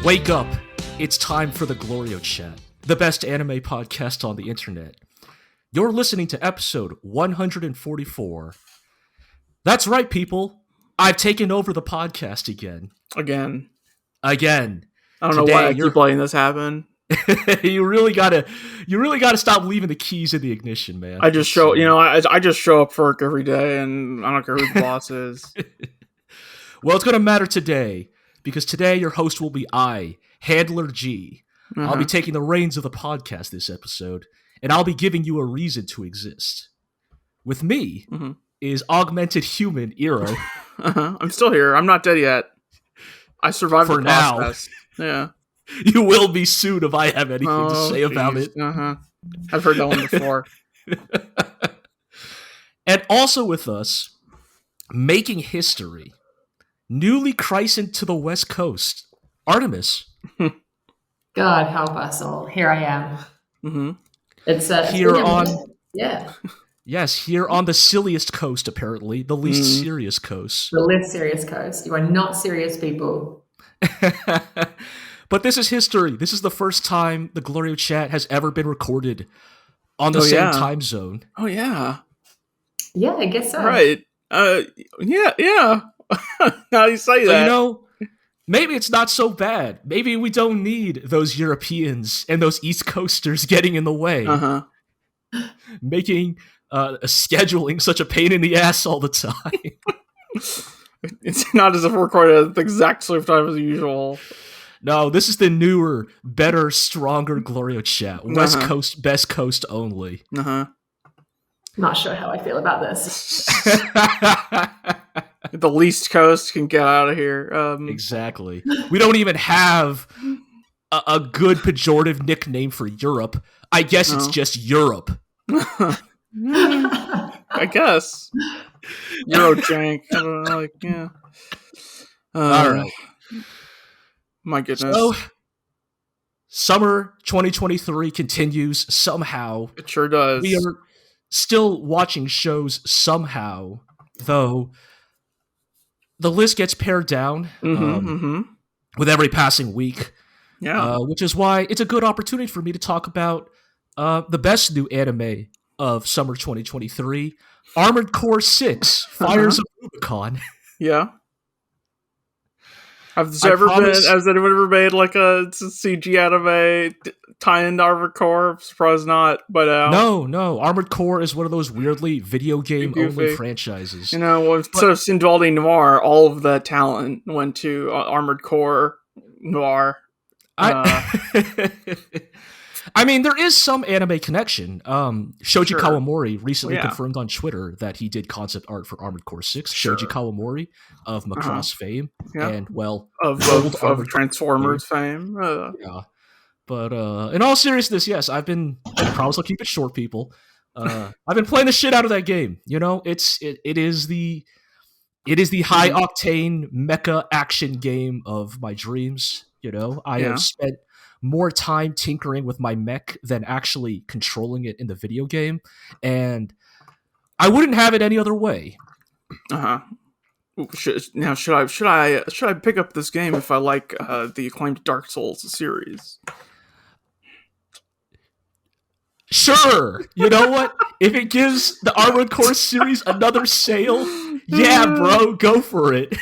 Wake up. It's time for the GLORIO Chat, the best anime podcast on the internet. You're listening to episode 144. That's right, people. I've taken over the podcast again. Again. I don't know why I keep letting this happen. you really gotta stop leaving the keys in the ignition, man. I just show up for work every day, and I don't care who the boss is. Well, it's gonna matter today, because today your host will be I, Handler G. I'll be taking the reins of the podcast this episode, and I'll be giving you a reason to exist. With me is augmented human Eero. I'm still here. I'm not dead yet. I survived for the now. process. Yeah. You will be soon if I have anything to say about it. I've heard that one before. And also with us, making history, newly christened to the West Coast, Artemis. God help us all. Here I am. Mm-hmm. It's here on yeah. Yes, here on the silliest coast, apparently, the least serious coast. The less serious coast. You are not serious people. But this is history. This is the first time the GLORIO Chat has ever been recorded on the same time zone. Oh, yeah. Yeah, I guess so. Right. Yeah. Now you say that. You know, maybe it's not so bad. Maybe we don't need those Europeans and those East Coasters getting in the way. Making scheduling such a pain in the ass all the time. It's not as if we're recording at the exact same time as usual. No, this is the newer, better, stronger GLORIO Chat. West Coast, best coast only. Not sure how I feel about this. The least coast can get out of here. Exactly. We don't even have a good pejorative nickname for Europe. I guess it's just Europe. I guess. Eurojank. I don't know, yeah. All right. My goodness. So, summer 2023 continues somehow. It sure does. We are still watching shows somehow, though the list gets pared down with every passing week. Yeah. Which is why it's a good opportunity for me to talk about the best new anime of summer 2023, Armored Core 6, Fires of Rubicon. Yeah. Has anyone ever made like a CG anime tie-in to Armored Core? Surprised not, but no. Armored Core is one of those weirdly video game only franchises. You know, instead of Synduality Noir, all of the talent went to Armored Core Noir. I mean, there is some anime connection. Shoji Kawamori recently confirmed on Twitter that he did concept art for Armored Core 6. Shoji Kawamori of Macross fame and, well, of Transformers fame. Yeah. But in all seriousness, yes, I promise I'll keep it short, people. I've been playing the shit out of that game. You know, it is the high octane mecha action game of my dreams. You know, I have spent more time tinkering with my mech than actually controlling it in the video game, and I wouldn't have it any other way. Should I pick up this game if I like the acclaimed Dark Souls series? Sure. You know what? If it gives the Armored Core series another sale, yeah, bro, go for it.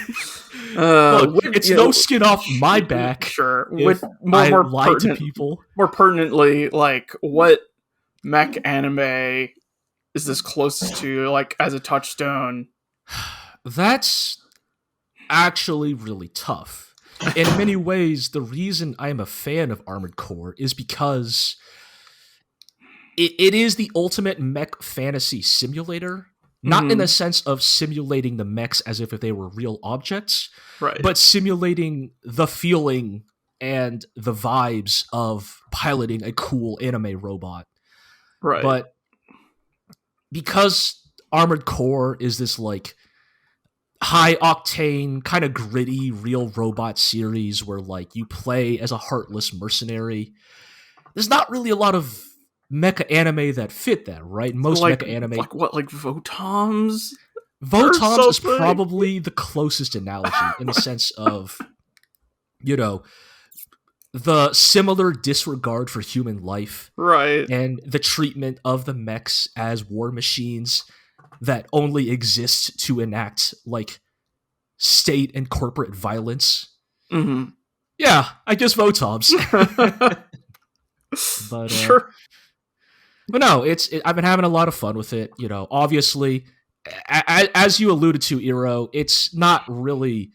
Look, it's no skin off my back. Sure. With more lie to people. More pertinently, like, what mech anime is this closest to, like, as a touchstone? That's actually really tough. In many ways, the reason I'm a fan of Armored Core is because it is the ultimate mech fantasy simulator. Not in the sense of simulating the mechs as if they were real objects, but simulating the feeling and the vibes of piloting a cool anime robot. Right. But because Armored Core is this like high octane, kind of gritty, real robot series where like you play as a heartless mercenary, there's not really a lot of mecha anime that fit that, right? Most mecha anime, like Votoms. Votoms is probably the closest analogy in the sense of, you know, the similar disregard for human life, Right. and the treatment of the mechs as war machines that only exist to enact like state and corporate violence. Mm-hmm. Yeah, I guess Votoms. But Sure. but no, I've been having a lot of fun with it. Obviously, as you alluded to, Eero, it's not really.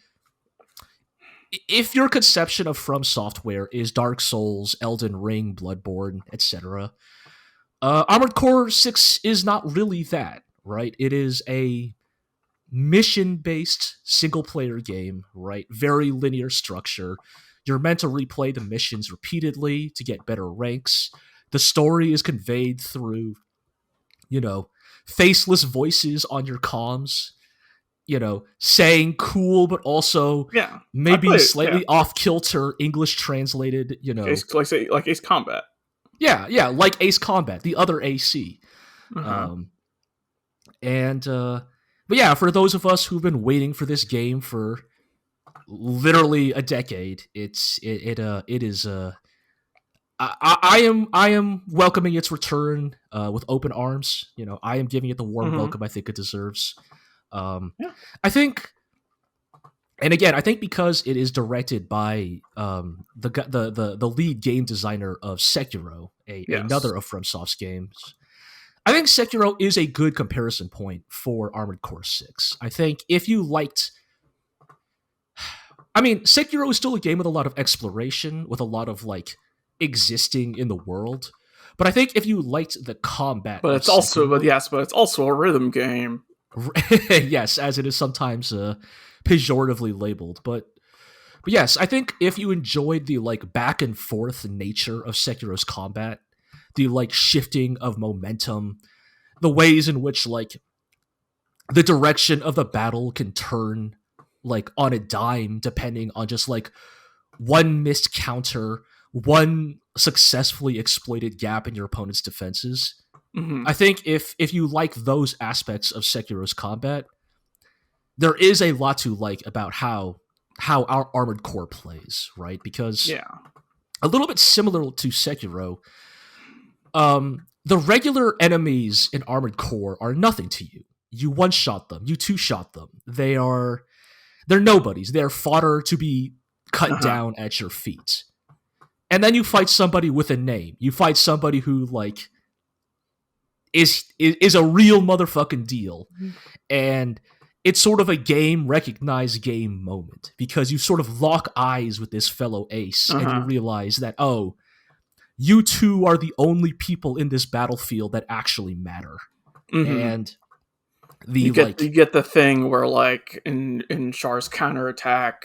If your conception of From Software is Dark Souls, Elden Ring, Bloodborne, etc., Armored Core 6 is not really that, right? It is a mission-based single-player game, right? Very linear structure. You're meant to replay the missions repeatedly to get better ranks. The story is conveyed through, faceless voices on your comms, saying cool, but also Yeah. maybe slightly off-kilter English translated, Like Ace Combat. Yeah, like Ace Combat, the other AC. Uh-huh. But yeah, for those of us who've been waiting for this game for literally a decade, it is. I am welcoming its return with open arms. I am giving it the warm welcome I think it deserves. I think, and again, I think because it is directed by the lead game designer of Sekiro, another of FromSoft's games. I think Sekiro is a good comparison point for Armored Core 6. I think if you liked... Sekiro is still a game with a lot of exploration, with a lot of, existing in the world. But I think if you liked the combat... But it's also a rhythm game. Yes, as it is sometimes pejoratively labeled. But yes, I think if you enjoyed the, back and forth nature of Sekiro's combat, the shifting of momentum, the ways in which the direction of the battle can turn on a dime depending on just one missed counter, one successfully exploited gap in your opponent's defenses. Mm-hmm. I think if you like those aspects of Sekiro's combat, there is a lot to like about how our Armored Core plays, right? Because a little bit similar to Sekiro, the regular enemies in Armored Core are nothing to you. You one-shot them. You two-shot them. They're nobodies. They're fodder to be cut down at your feet. And then you fight somebody with a name. You fight somebody who, is a real motherfucking deal. And it's sort of a recognized game moment. Because you sort of lock eyes with this fellow ace, and you realize that, you two are the only people in this battlefield that actually matter. Mm-hmm. And you get the thing where in Char's counterattack,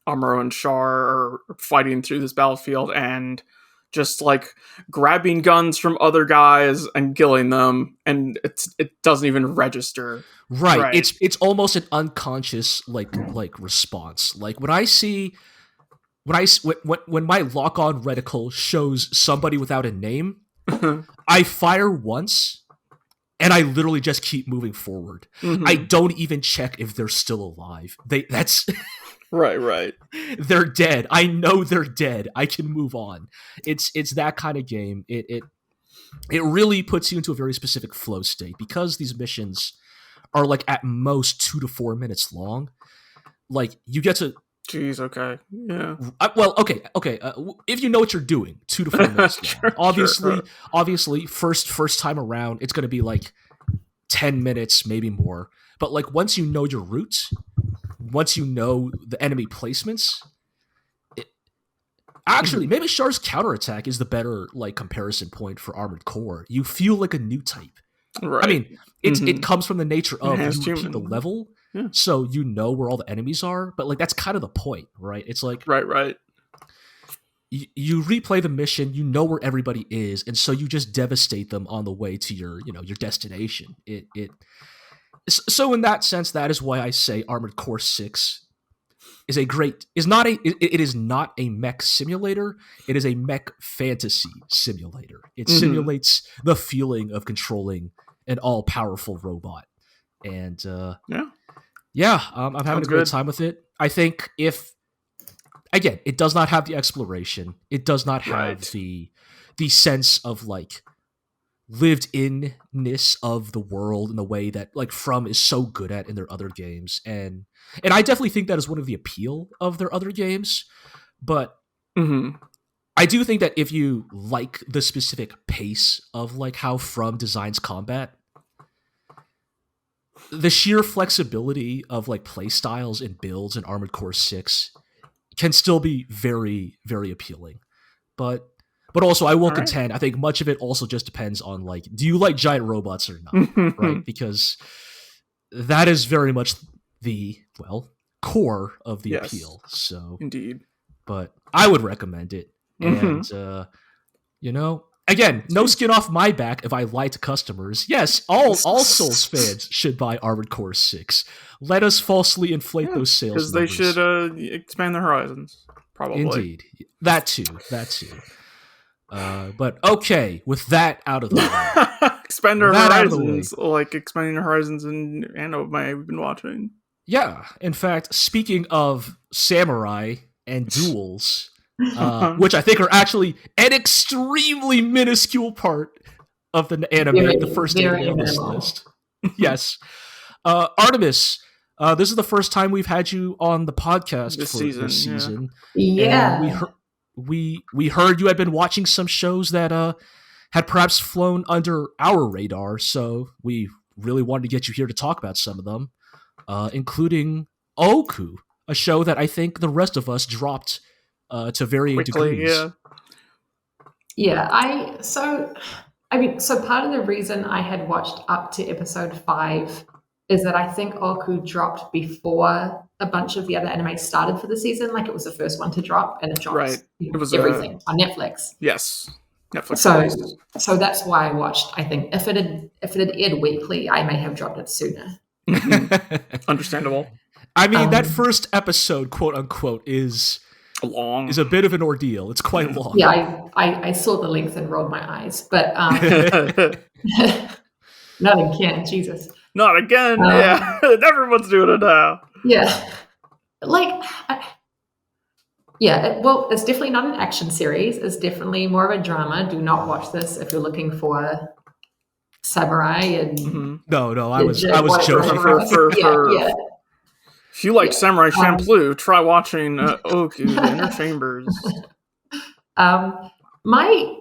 Amuro and Char are fighting through this battlefield and just grabbing guns from other guys and killing them, and it doesn't even register. Right. It's almost an unconscious response. When my lock-on reticle shows somebody without a name, I fire once, and I literally just keep moving forward. Mm-hmm. I don't even check if they're still alive. That's right. They're dead. I know they're dead. I can move on. It's that kind of game. It really puts you into a very specific flow state because these missions are at most 2 to 4 minutes long. You get to. Jeez, okay. Yeah. Okay. If you know what you're doing, 2 to 4 minutes long. Obviously, first time around, it's going to be 10 minutes, maybe more. But once you know your route, once you know the enemy placements, maybe Char's counterattack is the better comparison point for Armored Core. You feel like a new type. Right. It comes from the nature of you repeat the level. Yeah. So you know where all the enemies are, but that's kind of the point, right? It's right. You replay the mission, you know where everybody is, and so you just devastate them on the way to your destination. So in that sense, that is why I say Armored Core 6 is not a mech simulator. It is a mech fantasy simulator. It simulates the feeling of controlling an all-powerful robot, and I'm having a great time with it. I think if again, it does not have the exploration. It does not have the sense of like lived inness of the world in the way that like From is so good at in their other games. And I definitely think that is one of the appeal of their other games. But I do think that if you like the specific pace of like how From designs combat, the sheer flexibility of like play styles and builds in Armored Core 6 can still be very, very appealing. But also I will contend, I think much of it also just depends on like, do you like giant robots or not? Right? Because that is very much the, well, core of the appeal. So indeed. But I would recommend it. And you know, again, no skin off my back if I lie to customers. Yes, all Souls fans should buy Armored Core 6. Let us falsely inflate those sales numbers. Because they should expand their horizons, probably. Indeed. That too. But okay, with that out of the way. Expand our horizons, like expanding our horizons in anime we've been watching. Yeah, in fact, speaking of samurai and duels, which I think are actually an extremely minuscule part of the anime, the first anime on this list. Yes. Artemis, this is the first time we've had you on the podcast this season. Yeah. And we heard you had been watching some shows that had perhaps flown under our radar, so we really wanted to get you here to talk about some of them, including Ooku, a show that I think the rest of us dropped to varying degrees. Yeah. So part of the reason I had watched up to episode 5 is that I think Ooku dropped before a bunch of the other anime started for the season. Like, it was the first one to drop, and it dropped it was everything on Netflix. Yes, Netflix. So that's why I watched. I think if it had aired weekly, I may have dropped it sooner. Understandable. I mean, that first episode, quote unquote, is a bit of an ordeal. It's quite long. Yeah, I saw the length and rolled my eyes, but not again, Jesus. Not again. Yeah, everyone's doing it now. Yeah, it's definitely not an action series. It's definitely more of a drama. Do not watch this if you're looking for samurai and No, I was joking. Yeah. If you like Samurai Champloo, try watching Ooku, The Inner Chambers. My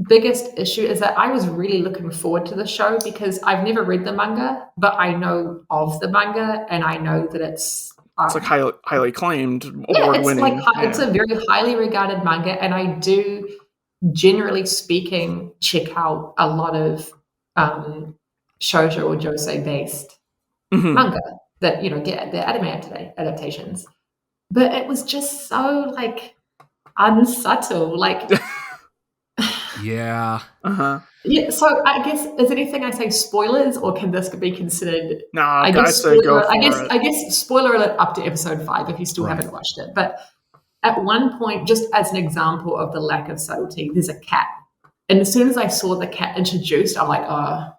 biggest issue is that I was really looking forward to the show because I've never read the manga, but I know of the manga, and I know that it's like highly acclaimed, award-winning. It's a very highly regarded manga, and I do, generally speaking, check out a lot of shoujo or josei-based manga that, get their anime adaptations. But it was just so, unsubtle, Yeah. Yeah, so I guess, is anything I say spoilers, or can this be considered... No, I guess go for it. I guess spoiler alert up to episode 5 if you still haven't watched it. But at one point, just as an example of the lack of subtlety, there's a cat. And as soon as I saw the cat introduced, I'm like, oh,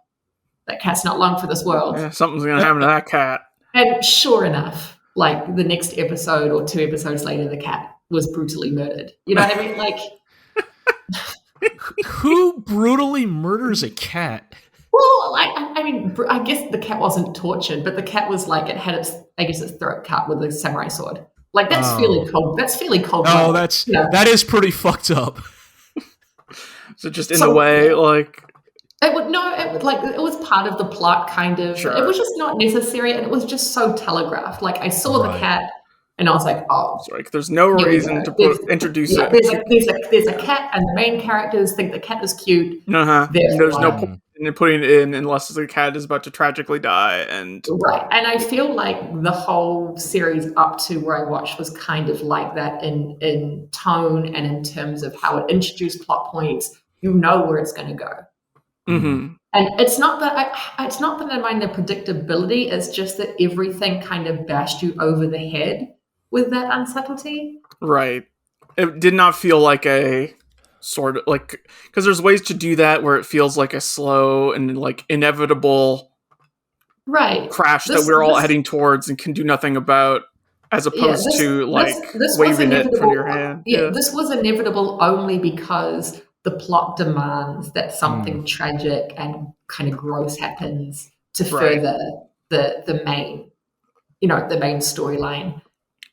that cat's not long for this world. Yeah, something's going to happen to that cat. And sure enough, the next episode or 2 episodes later, the cat was brutally murdered. You know what I mean? Who brutally murders a cat? Well, I guess the cat wasn't tortured, but the cat was it had its throat cut with a samurai sword. That's fairly cold. That's fairly cold. Oh, that is pretty fucked up. So just in the way, it was part of the plot, kind of. Sure. It was just not necessary, and it was just so telegraphed. I saw the cat, and I was like, oh. Sorry, there's no reason to introduce it. There's a cat, and the main characters think the cat is cute. There's no point in putting it in unless the cat is about to tragically die. Right, and I feel like the whole series up to where I watched was kind of like that in tone and in terms of how it introduced plot points. You know where it's going to go. Mm-hmm. And it's not that I mind the predictability. It's just that everything kind of bashed you over the head with that unsubtlety. Right. It did not feel like a sort of because there's ways to do that where it feels like a slow and inevitable crash that we're all heading towards and can do nothing about. as opposed to like waving it from your hand. Yeah, this was inevitable only because the plot demands that something tragic and kind of gross happens to further the main, the main storyline.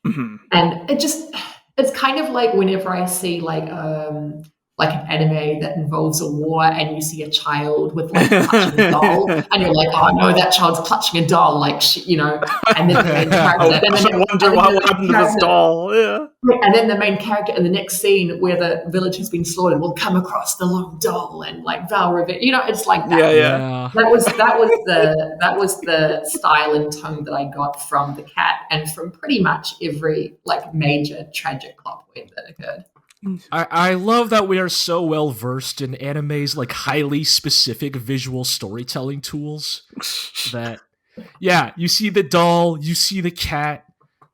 Mm-hmm. And it's kind of like whenever I see like an anime that involves a war and you see a child with like clutching a doll and you're like, oh no, that child's clutching a doll, like, and then the main character, I wonder what happened to this doll. Yeah. And then the main character in the next scene where the village has been slaughtered will come across the long doll and like vow revenge. It's like that. Yeah. That was the style and tone that I got from the cat and from pretty much every like major tragic plot point that occurred. I love that we are so well versed in anime's like highly specific visual storytelling tools that, you see the doll, you see the cat,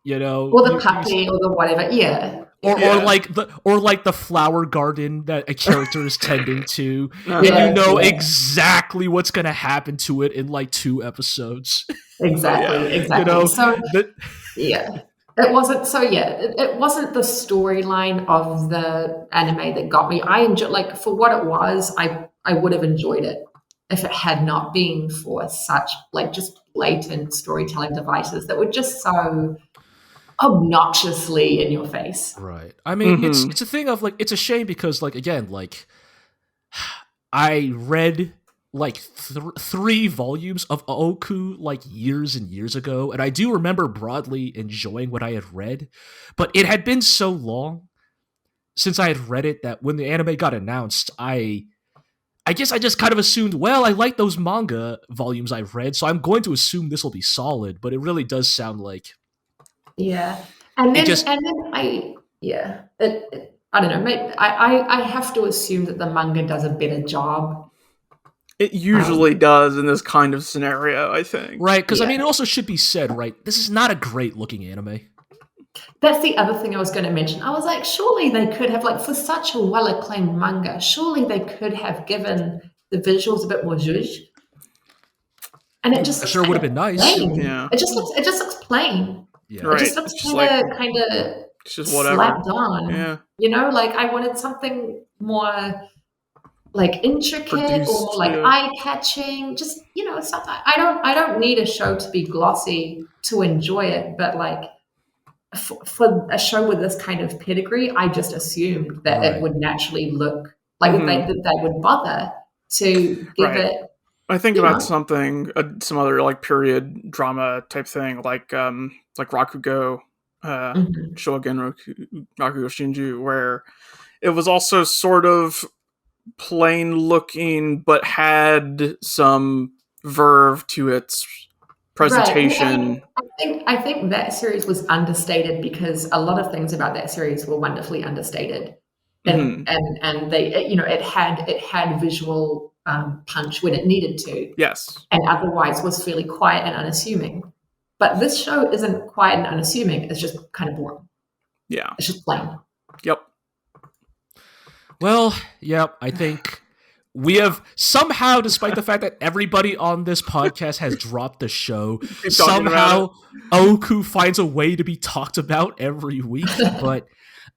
or the puppy, or the whatever, or like the flower garden that a character is tending to, and exactly what's gonna happen to it in like 2 episodes. Exactly. It wasn't it wasn't the storyline of the anime that got me. I enjoyed, like, for what it was, I would have enjoyed it if it had not been for such like just blatant storytelling devices that were just so obnoxiously in your face. Right. I mean, it's a thing of like, it's a shame because like, again, like I read like 3 volumes of Ooku like years and years ago, and I do remember broadly enjoying what I had read, but it had been so long since I had read it that when the anime got announced, I guess I just kind of assumed, well, I like those manga volumes I've read, so I'm going to assume this will be solid, but it really does sound like I don't know, maybe I have to assume that the manga does a better job. It usually does in this kind of scenario, I think. Right, because I mean, it also should be said, right, this is not a great looking anime. That's the other thing I was going to mention. I was like, surely they could have, like, for such a well-acclaimed manga, surely they could have given the visuals a bit more zhuzh. And it just sure would have been nice. Yeah. It just looks plain. Yeah. It just looks kind of slapped on. Yeah. Like I wanted something more like intricate Produced, or more like eye-catching. Just something. I don't need a show to be glossy to enjoy it, but like for a show with this kind of pedigree, I just assumed that it would naturally look like they would bother to give it. I think about something, some other like period drama type thing, like Rakugo, Shogun Rakugo Shinju, where it was also sort of plain looking, but had some verve to its presentation. Right. I think that series was understated because a lot of things about that series were wonderfully understated, and they, it had visual punch when it needed to. Yes. And otherwise was fairly quiet and unassuming. But this show isn't quiet and unassuming. It's just kind of boring. Yeah. It's just plain. Yep. Well, I think we have somehow, despite the fact that everybody on this podcast has dropped the show, somehow Ooku finds a way to be talked about every week. But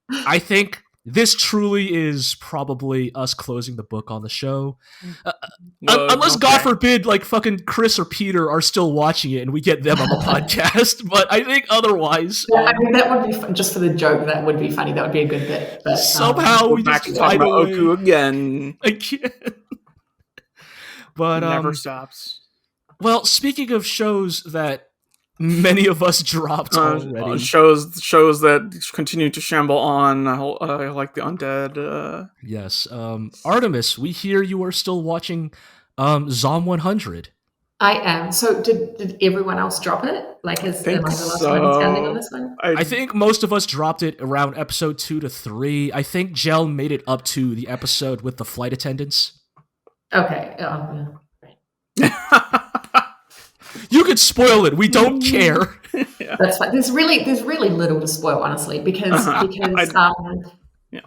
I think this truly is probably us closing the book on the show. Unless, God forbid, like fucking Chris or Peter are still watching it and we get them on the podcast. But I think otherwise... Yeah, I mean, that would be fun. Just for the joke, that would be funny. That would be a good bit. But, somehow we just find a way. Ooku again. But never stops. Well, speaking of shows that many of us dropped already. Shows that continue to shamble on. I like the Undead. Yes. Artemis, we hear you are still watching Zom 100. I am. So did everyone else drop it? Like, am I the last one standing on this one? I think most of us dropped it around episode 2 to 3. I think Jel made it up to the episode with the flight attendants. Okay. You could spoil it. We don't care. Yeah. That's fine. There's really little to spoil, honestly, because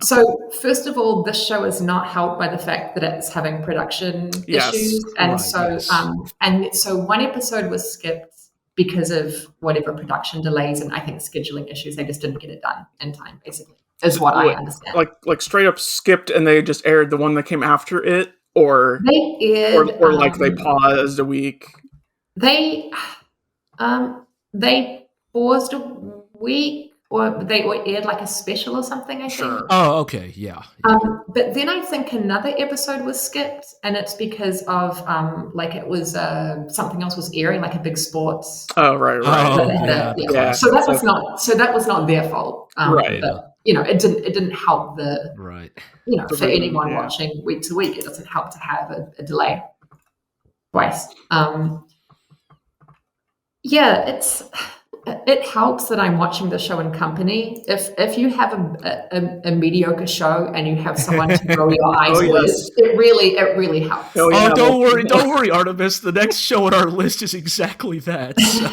so first of all, this show is not helped by the fact that it's having production issues, and so one episode was skipped because of whatever production delays and I think scheduling issues, they just didn't get it done in time, basically, is what I understand. Like straight up skipped and they just aired the one that came after it, or they aired, or like they paused a week. They paused a week, or they aired like a special or something, I think. Oh, okay, yeah. But then I think another episode was skipped, and it's because of like it was something else was airing, like a big sports. Oh, right. Yeah. So that was not their fault, right? But it didn't help the right. For anyone watching week to week, it doesn't help to have a delay twice. It helps that I'm watching the show in company. If you have a mediocre show and you have someone to roll your eyes with, it really helps. Don't worry, Artemis. The next show on our list is exactly that. So.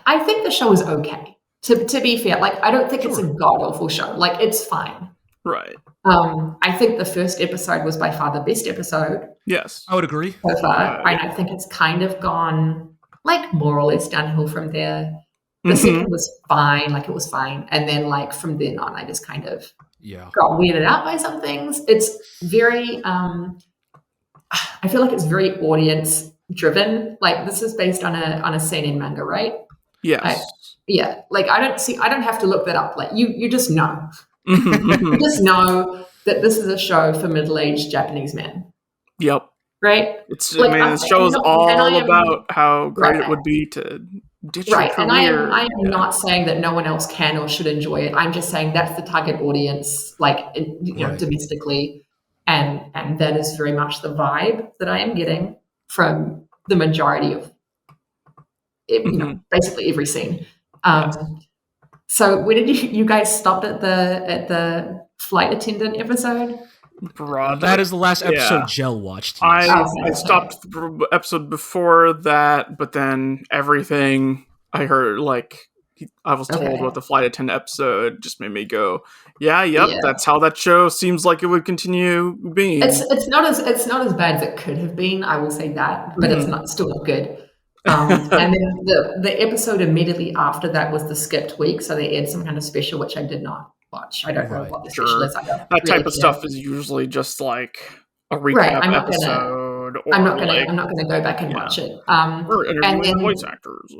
I think the show is okay. To be fair, like I don't think it's a god awful show. Like it's fine. Right. I think the first episode was by far the best episode. Yes, I would agree. So far, I think it's kind of gone like more or less downhill from there. The second was fine, like it was fine, and then like from then on, I just kind of got weirded out by some things. It's very, I feel like it's very audience driven. Like this is based on a seinen manga, right? Yes. Like I don't have to look that up. Like you just know. You just know that this is a show for middle-aged Japanese men. Yep. Right? The show's all about how great it would be to ditch your career. And I am not saying that no one else can or should enjoy it. I'm just saying that's the target audience, like domestically, and that is very much the vibe that I am getting from the majority of basically every scene. So where did you guys stopped at the flight attendant episode? That is the last episode Jell watched. Yes. I stopped the episode before that, but then everything I heard, I was told about the flight attendant episode, just made me go, that's how that show seems like it would continue being. It's not as bad as it could have been, I will say that, but it's still not good. And then the episode immediately after that was the skipped week, so they aired some kind of special which I did not watch. I don't know what the special is. That type of stuff is usually just like a recap episode. I'm not gonna go back and watch it. Or interviewing voice actors.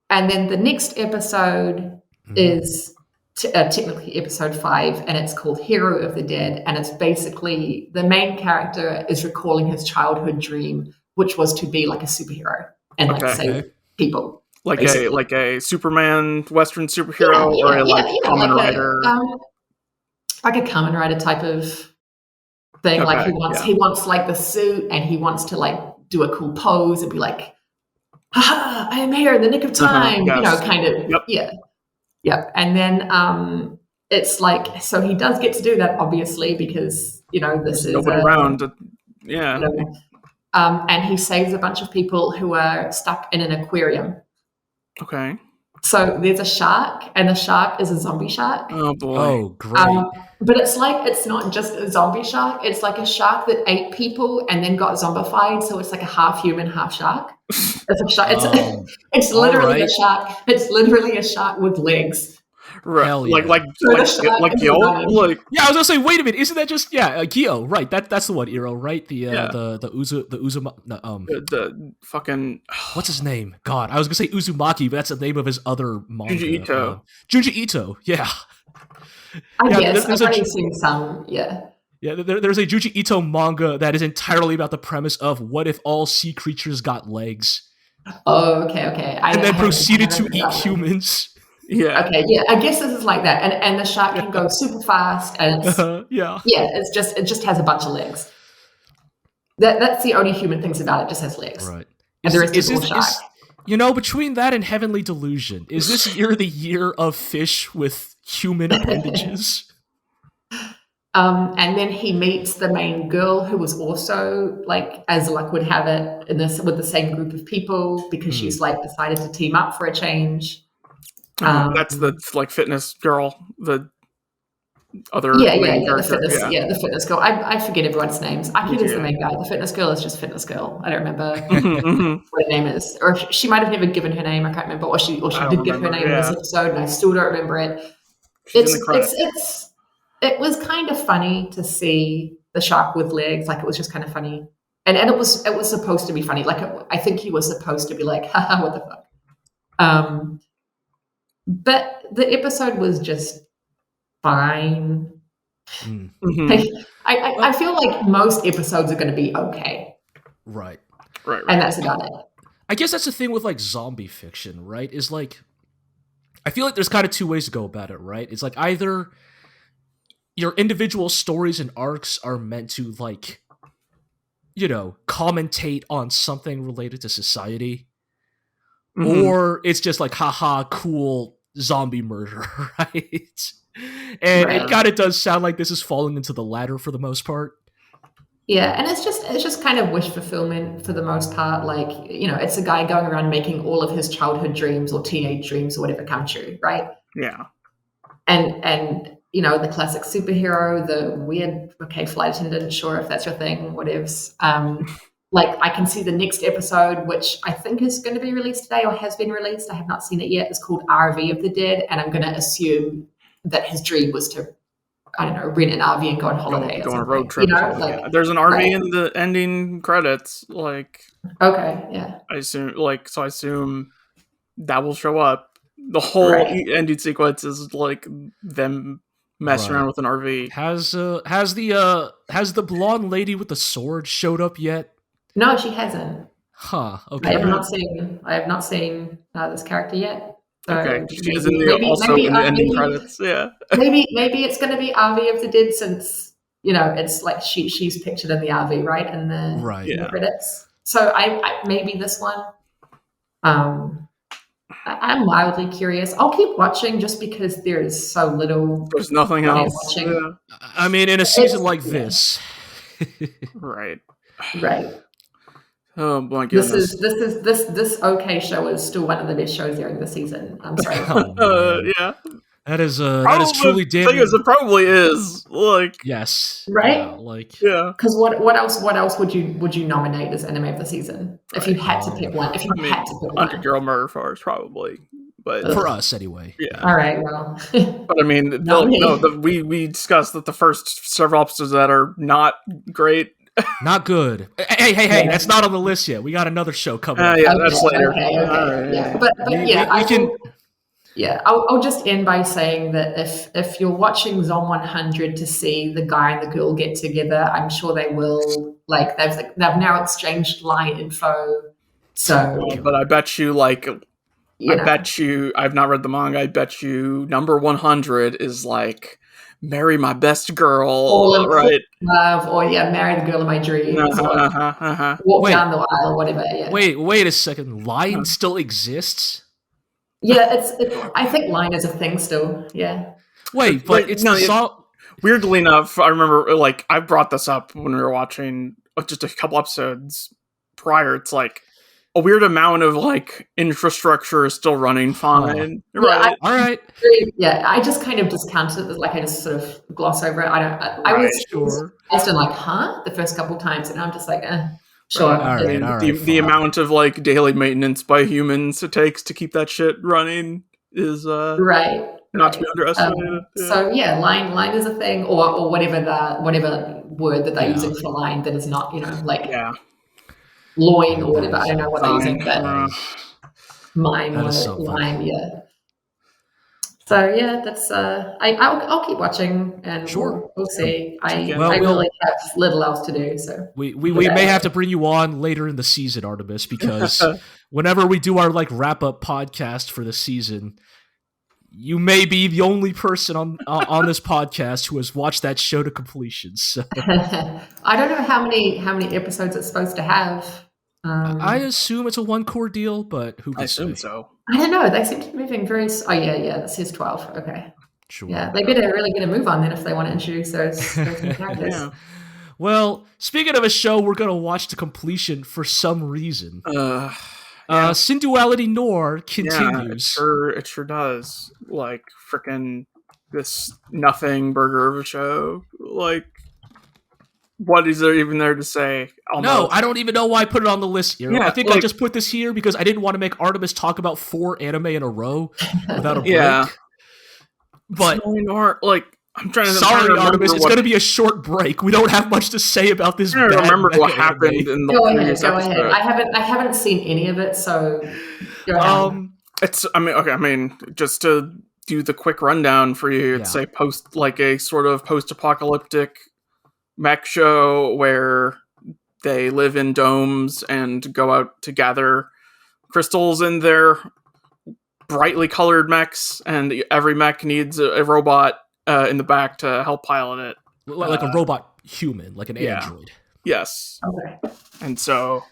And then the next episode is technically episode 5, and it's called Hero of the Dead, and it's basically the main character is recalling his childhood dream, which was to be like a superhero and save people. Like a Superman Western superhero, or a Kamen Rider, like a Kamen Rider type of thing. Like he wants like the suit, and he wants to like do a cool pose and be like, "Ha! I am here in the nick of time." Kind of. Yep. And then it's like, so he does get to do that, obviously, because this is nobody around. And he saves a bunch of people who are stuck in an aquarium. Okay. So there's a shark, and the shark is a zombie shark. Oh boy! Oh, great! But it's not just a zombie shark. It's like a shark that ate people and then got zombified. So it's like a half human, half shark. It's a shark. It's literally a shark. It's literally a shark with legs. Right, yeah. like Gyo. I was gonna say, wait a minute, isn't that just Gyo? Right, that's the one, Iro, right? The fucking what's his name? God, I was gonna say Uzumaki, but that's the name of his other manga. Junji Ito, yeah. I guess I've already seen some, yeah. Yeah, there's a Junji Ito manga that is entirely about the premise of what if all sea creatures got legs. Oh, okay. And then proceeded to eat humans. Yeah. Okay. Yeah. I guess this is like that, and the shark can go super fast, and it's, it just has a bunch of legs. That's the only human things about it. Just has legs, right? And the rest is all shark. Between that and Heavenly Delusion, is this year the year of fish with human appendages? And then he meets the main girl, who was also, like, as luck would have it, with the same group of people, because she's like decided to team up for a change. That's the fitness girl. other main character. The fitness girl. I forget everyone's names. Akira's is the main guy. The fitness girl is just fitness girl. I don't remember what her name is, or she might have never given her name. I can't remember, or she did give her name in this episode, and I still don't remember it. It was kind of funny to see the shark with legs. Like, it was just kind of funny, and it was supposed to be funny. Like, I think he was supposed to be like, haha, what the fuck. But the episode was just fine. I feel like most episodes are going to be okay. Right. And that's about it. I guess that's the thing with like zombie fiction, right? Is like, I feel like there's kind of two ways to go about it, right? It's like either your individual stories and arcs are meant to like, commentate on something related to society, or it's just like, haha, cool zombie murder, right? And it kind of does sound like this is falling into the latter for the most part. Yeah, and it's just kind of wish fulfillment for the most part. Like, it's a guy going around making all of his childhood dreams or teenage dreams or whatever come true, right? Yeah. And the classic superhero, the weird, flight attendant, sure, if that's your thing, whatevs. Like, I can see the next episode, which I think is going to be released today or has been released. I have not seen it yet. It's called RV of the Dead, and I'm going to assume that his dream was to, I don't know, rent an RV and go on holiday. Go on a road trip. There's an RV in the ending credits. Like, okay, yeah. I assume that will show up. The whole ending sequence is like them messing around with an RV. Has the blonde lady with the sword showed up yet? No, she hasn't. Huh. Okay. I have not seen this character yet. Okay, she's in the ending credits. Yeah. maybe it's going to be RV of the Dead, since it's like she's pictured in the RV, right? In the credits. So I maybe this one. I'm mildly curious. I'll keep watching just because there is so little. There's nothing else. Yeah. I mean, in a season like this. Right. Oh my goodness! This okay show is still one of the best shows during the season. I'm sorry. Yeah. That is truly damn. The thing is, it probably is. Like, yes, right? Because what else would you nominate as anime of the season if you had to pick one? If you had to pick one, Undead Girl Murder Farce probably, but for us anyway. Yeah. All right. Well, but I mean, we discussed that the first several episodes that are not great. Not good. Hey! That's not on the list yet. We got another show coming. That's later. Okay. Yeah, but we can. Yeah, I'll just end by saying that if you're watching Zom 100 to see the guy and the girl get together, I'm sure they will. Like, they've now exchanged line info. So, but I bet you, I've not read the manga. I bet you number 100 is like, marry my best girl, right? Love, or marry the girl of my dreams, walk down the aisle, whatever. Yeah. Wait a second. Line still exists? Yeah, I think line is a thing still. Yeah. Wait, but it's weirdly enough, I remember I brought this up when we were watching just a couple episodes prior. It's like a weird amount of infrastructure is still running fine. Right. All right. Yeah, I just kind of discounted it. I just sort of gloss over it. I was sure. The first couple of times, and I'm just like, sure. Right. All right, the amount of daily maintenance by humans it takes to keep that shit running is not to be underestimated. So line is a thing, or whatever word that they're using for line that is not loin or whatever. I don't know what they're using, but mime or line, yeah. So that's I'll keep watching, and we'll see. I really have little else to do, so we may have to bring you on later in the season, Artemis, because whenever we do our wrap up podcast for the season, you may be the only person on this podcast who has watched that show to completion. So I don't know how many episodes it's supposed to have. I assume it's a one core deal, but who can say? So. I don't know. They seem to be moving very. Oh yeah. This is 12. Okay. Sure. Yeah, they better really get a move on then if they want to introduce those new characters. Yeah. Well, speaking of a show we're going to watch to completion for some reason, Synduality Noir continues. Yeah, it sure does. Freaking this nothing burger of a show. Like, what is there even there to say? Almost. No, I don't even know why I put it on the list here. Yeah, I think I just put this here because I didn't want to make Artemis talk about 4 anime in a row without a break. Yeah. But like, I'm trying to. Sorry, Artemis. It's going to be a short break. We don't have much to say about this. I don't remember what happened in the previous episode. Go ahead. I haven't seen any of it, so. It's. I mean, just to do the quick rundown for you. It's a sort of post-apocalyptic mech show where they live in domes and go out to gather crystals in their brightly colored mechs, and every mech needs a robot in the back to help pilot it. Like a robot human, like an android. Yes. Okay. And so,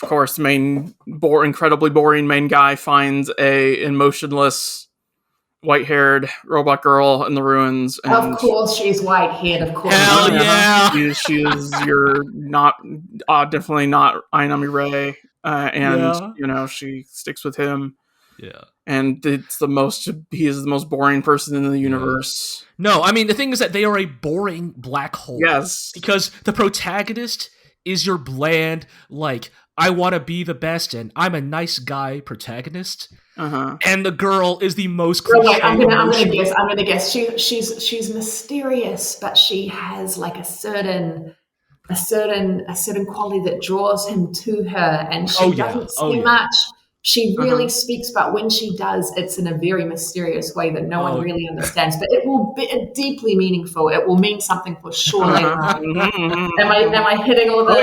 of course, incredibly boring main guy finds a emotionless, white-haired robot girl in the ruins. And of course, she's white-haired. Of course. Hell yeah! She is your definitely not Ainami Rei, and she sticks with him. Yeah. And he is the most boring person in the universe. No, I mean, the thing is that they are a boring black hole. Yes. Because the protagonist is your bland, like, I want to be the best and I'm a nice guy protagonist. Uh-huh. And the girl is the most cliche. Wait, I'm gonna guess. She's mysterious, but she has like a certain quality that draws him to her, and she doesn't say much. She really speaks, but when she does, it's in a very mysterious way that no one really understands. But it will be deeply meaningful. It will mean something for sure later on. Am I hitting all the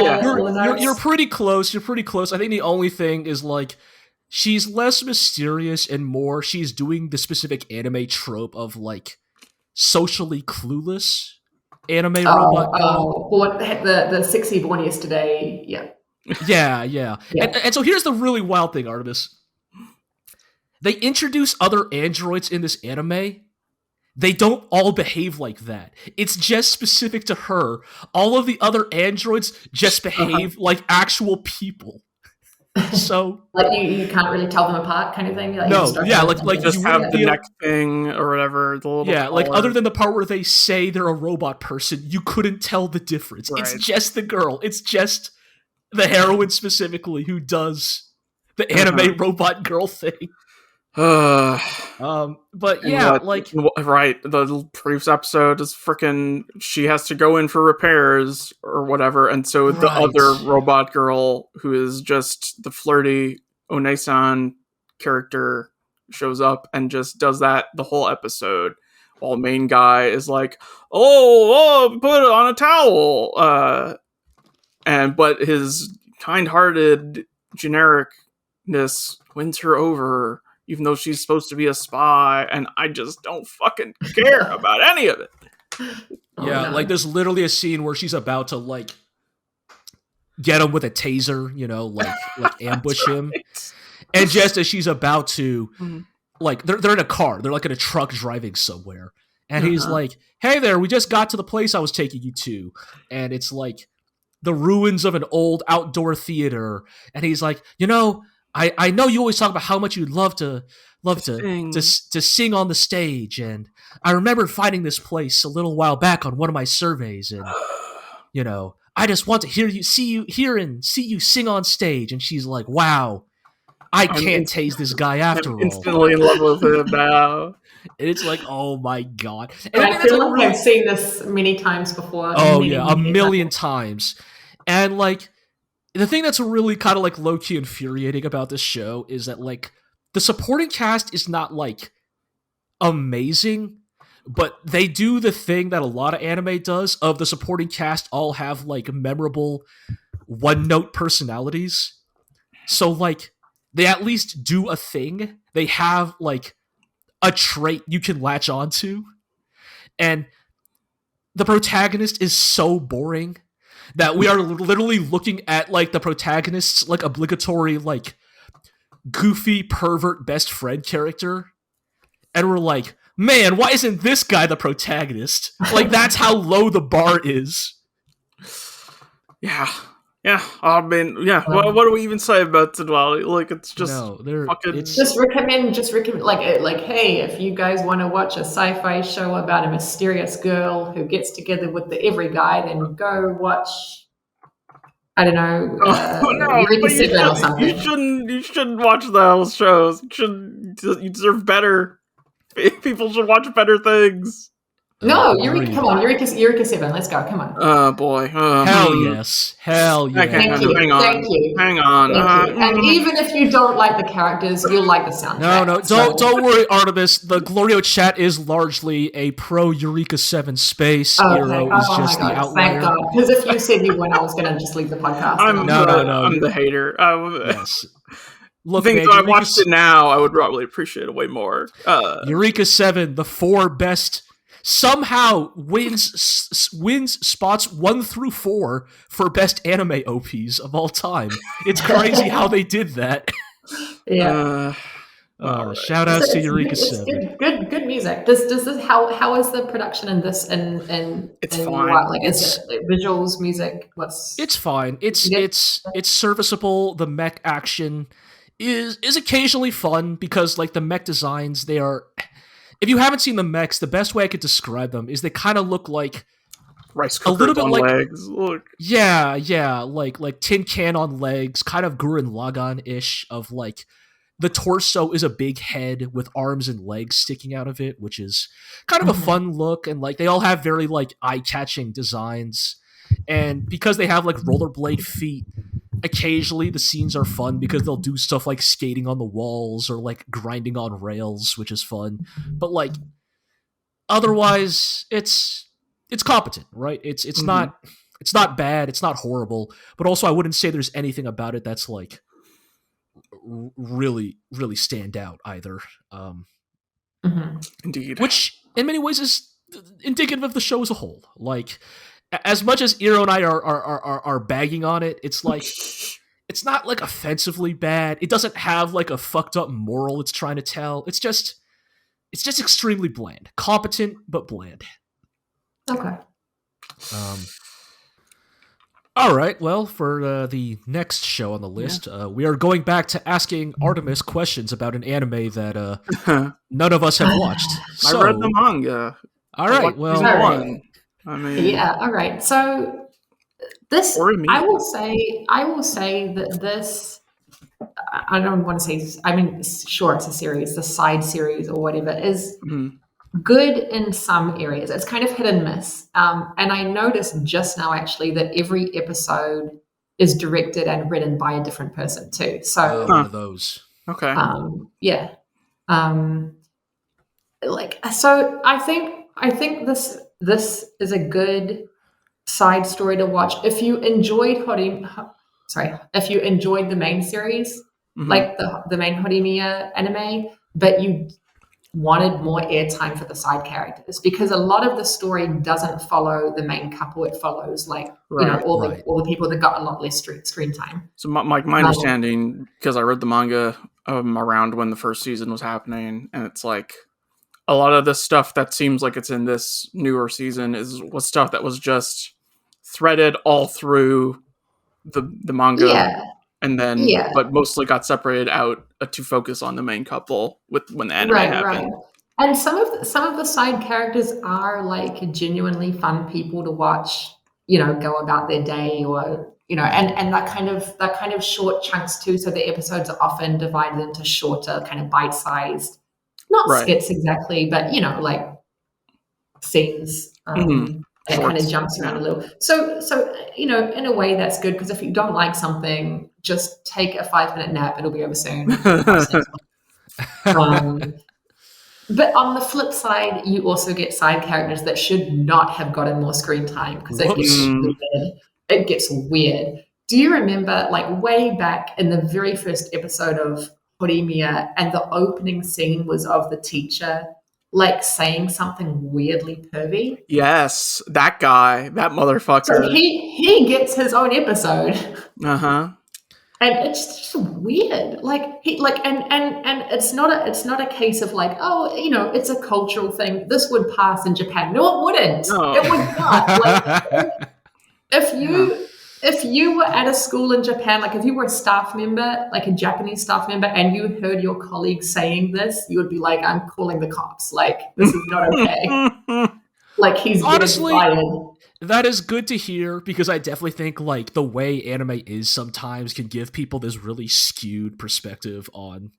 notes? You're pretty close. You're pretty close. I think the only thing is, like, she's less mysterious and more she's doing the specific anime trope of, like, socially clueless anime robot girl. The sexy born yesterday, Yeah. And so here's the really wild thing, Artemis. They introduce other androids in this anime. They don't all behave like that. It's just specific to her. All of the other androids just behave like actual people. So like you can't really tell them apart, kind of thing. Like like just have the neck thing or whatever. The little collar. Like other than the part where they say they're a robot person, you couldn't tell the difference. Right. It's just the girl. It's just the heroine specifically who does the anime robot girl thing. But yeah, the previous episode is freaking. She has to go in for repairs or whatever, and so the other robot girl, who is just the flirty Onei-san character, shows up and just does that the whole episode, while main guy is like, "Oh, put it on a towel." But his kind-hearted genericness wins her over, even though she's supposed to be a spy, and I just don't fucking care about any of it. Yeah, like there's literally a scene where she's about to like get him with a taser, like ambush him, and just as she's about to, like they're in a car, they're like in a truck driving somewhere, and he's like, "Hey there, we just got to the place I was taking you to," and it's like the ruins of an old outdoor theater, and he's like, I know you always talk about how much you'd love to sing on the stage, and I remember finding this place a little while back on one of my surveys, and I just want to see you sing on stage. And she's like, wow, I can't tase this guy after all. Instantly in love with him now. And it's like, oh my god. And I feel like I've seen this many times before. Oh yeah, a million times. And like, the thing that's really kind of like low-key infuriating about this show is that like the supporting cast is not like amazing, but they do the thing that a lot of anime does of the supporting cast all have like memorable one-note personalities. So like they at least do a thing. They have like a trait you can latch onto. And the protagonist is so boring that we are literally looking at like the protagonist's like obligatory like goofy pervert best friend character, and we're like, man, why isn't this guy the protagonist? Like that's how low the bar is. Yeah, Yeah, I mean, yeah. What do we even say about Synduality? Like, it's just fucking. Just recommend. Like, hey, if you guys want to watch a sci-fi show about a mysterious girl who gets together with the every guy, then go watch. I don't know, Eureka 7 or something. You shouldn't watch those shows. You deserve better. People should watch better things. No, come on, Eureka 7. Let's go. Come on. Oh boy. Hell yes. Hell yes. Thank you. Hang on. And even if you don't like the characters, you'll like the soundtrack. No. Don't worry, Artemis. The GLORIO chat is largely a pro Eureka 7 space. Hero is just the outlier. Thank God. Because if you said you weren't, I was going to just leave the podcast. I'm the hater. Yes. Look, I think if I watched it now, I would probably appreciate it way more. Eureka 7, the 4 best, somehow wins spots 1 through 4 for best anime OPs of all time. It's crazy how they did that. Yeah. Shout outs to Eureka 7. Good music. Does this how is the production in this and it's fine. What? Like is it visuals, music? It's fine. It's serviceable. The mech action is occasionally fun because like the mech designs, they are. If you haven't seen the mechs, the best way I could describe them is they kind of look like rice cookers a little bit on like legs. Look. Yeah, like tin can on legs, kind of Gurren Lagann-ish of like the torso is a big head with arms and legs sticking out of it, which is kind of a fun look, and like they all have very like eye-catching designs. And because they have like rollerblade feet, occasionally the scenes are fun because they'll do stuff like skating on the walls or like grinding on rails, which is fun. But like otherwise it's competent, right? It's not bad, it's not horrible, but also I wouldn't say there's anything about it that's like really stand out either. Indeed. Which in many ways is indicative of the show as a whole. Like as much as Iro and I are bagging on it, it's like it's not like offensively bad. It doesn't have like a fucked up moral it's trying to tell. It's just extremely bland. Competent but bland. Okay. All right. Well, for the next show on the list, we are going back to asking Artemis questions about an anime that none of us have watched. So, I read the manga. All right. Well, I mean, yeah. All right. So this, I will say that this. I don't want to say. I mean, sure, it's a series, the side series or whatever is good in some areas. It's kind of hit and miss. And I noticed just now actually that every episode is directed and written by a different person too. So one of those. Okay. Yeah. So I think this is a good side story to watch if you enjoyed if you enjoyed the main series, like the main Horimiya anime, but you wanted more airtime for the side characters, because a lot of the story doesn't follow the main couple. It follows all the people that got a lot less screen time. So my understanding, because I read the manga around when the first season was happening, and it's like a lot of the stuff that seems like it's in this newer season was stuff that was just threaded all through the manga, and then but mostly got separated out to focus on the main couple when the anime happened. Right. And some of the side characters are like genuinely fun people to watch, go about their day, or and that kind of short chunks too. So the episodes are often divided into shorter, kind of bite-sized, not skits exactly, but like scenes. It kind of jumps around a little. So in a way that's good, because if you don't like something, just take a 5-minute nap. It'll be over soon. But on the flip side, you also get side characters that should not have gotten more screen time, because it gets weird. Do you remember, like way back in the very first episode of Horimiya, and the opening scene was of the teacher like saying something weirdly pervy? Yes, that guy, that motherfucker. So he gets his own episode. And it's just weird. Like and it's not a case of like, it's a cultural thing. This would pass in Japan. No, it wouldn't. No. It would not. Like if if you were at a school in Japan, like if you were a staff member, like a Japanese staff member, and you heard your colleague saying this, you would be like, I'm calling the cops. Like, this is not okay. Like, he's Honestly, getting fired. That is good to hear, because I definitely think like the way anime is sometimes can give people this really skewed perspective on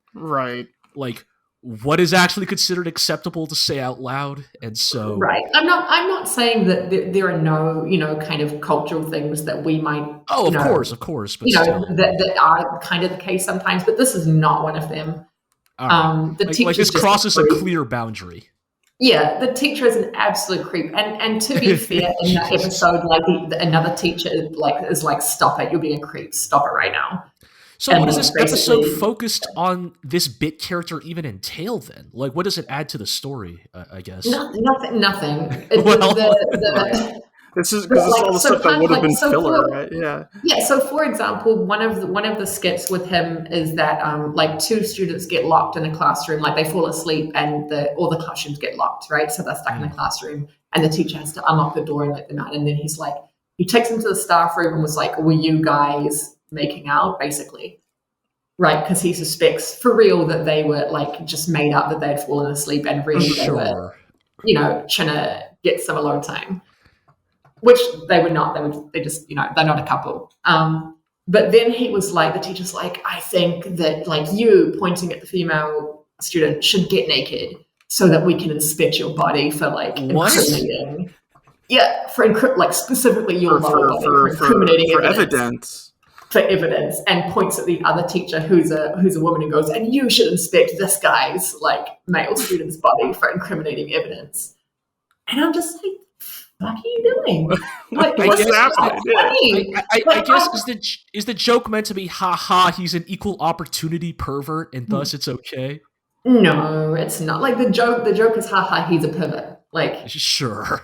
like what is actually considered acceptable to say out loud. And so I'm not saying that there are no, kind of cultural things that we might of course, but still. that are kind of the case sometimes, but this is not one of them. Right. Like this crosses a clear boundary. Yeah, the teacher is an absolute creep, and to be fair, in that episode, like another teacher is like, "Stop it! You're being a creep. Stop it right now." So, what does this episode focused on this bit character even entail then? Like, what does it add to the story? I guess nothing. This is because it's all the stuff that would have been filler, right? Yeah. Yeah. So, for example, one of the skits with him is that like two students get locked in a classroom, like they fall asleep, and all the classrooms get locked, right? So they're stuck in the classroom, and the teacher has to unlock the door and let them out. And then he takes them to the staff room and was like, "Were you guys making out?" Basically, right? Because he suspects for real that they were like just made up, that they had fallen asleep, and really they were, trying to get some alone time. Which they were not. They just, they're not a couple. But then he was like, the teacher's like, I think that like you, pointing at the female student, should get naked so that we can inspect your body for like incriminating. Yeah, like specifically your lower body for incriminating evidence. For evidence, and points at the other teacher who's a woman, and goes, and you should inspect this guy's like male student's body for incriminating evidence. And I'm just like, what are you doing? Like, I guess is the joke meant to be, ha, he's an equal opportunity pervert, and thus it's okay? No, it's not. Like the joke is, ha, he's a pervert. Like, sure.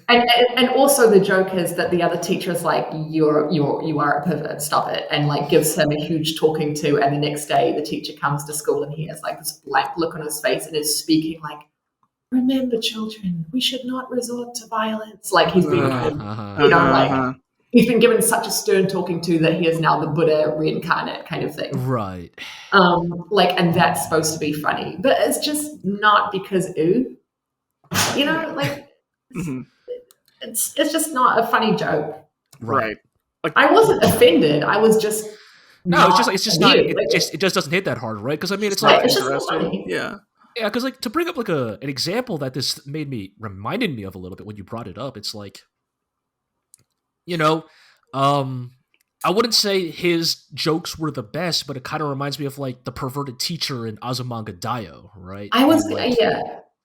and also the joke is that the other teacher is like, you are a pervert, stop it, and like gives him a huge talking to. And the next day, the teacher comes to school and he has like this blank look on his face and is speaking like, remember, children, we should not resort to violence. Like he's been, like he's been given such a stern talking to that he is now the Buddha reincarnate kind of thing. Right. And that's supposed to be funny, but it's just not, because it's just not a funny joke. Right. Like, I wasn't offended. I was just it just doesn't hit that hard, right? Because I mean, it's like it's just not funny. Yeah. Yeah, because like to bring up like an example that this reminded me of a little bit when you brought it up, it's like, I wouldn't say his jokes were the best, but it kind of reminds me of like the perverted teacher in Azumanga Daioh, right? I was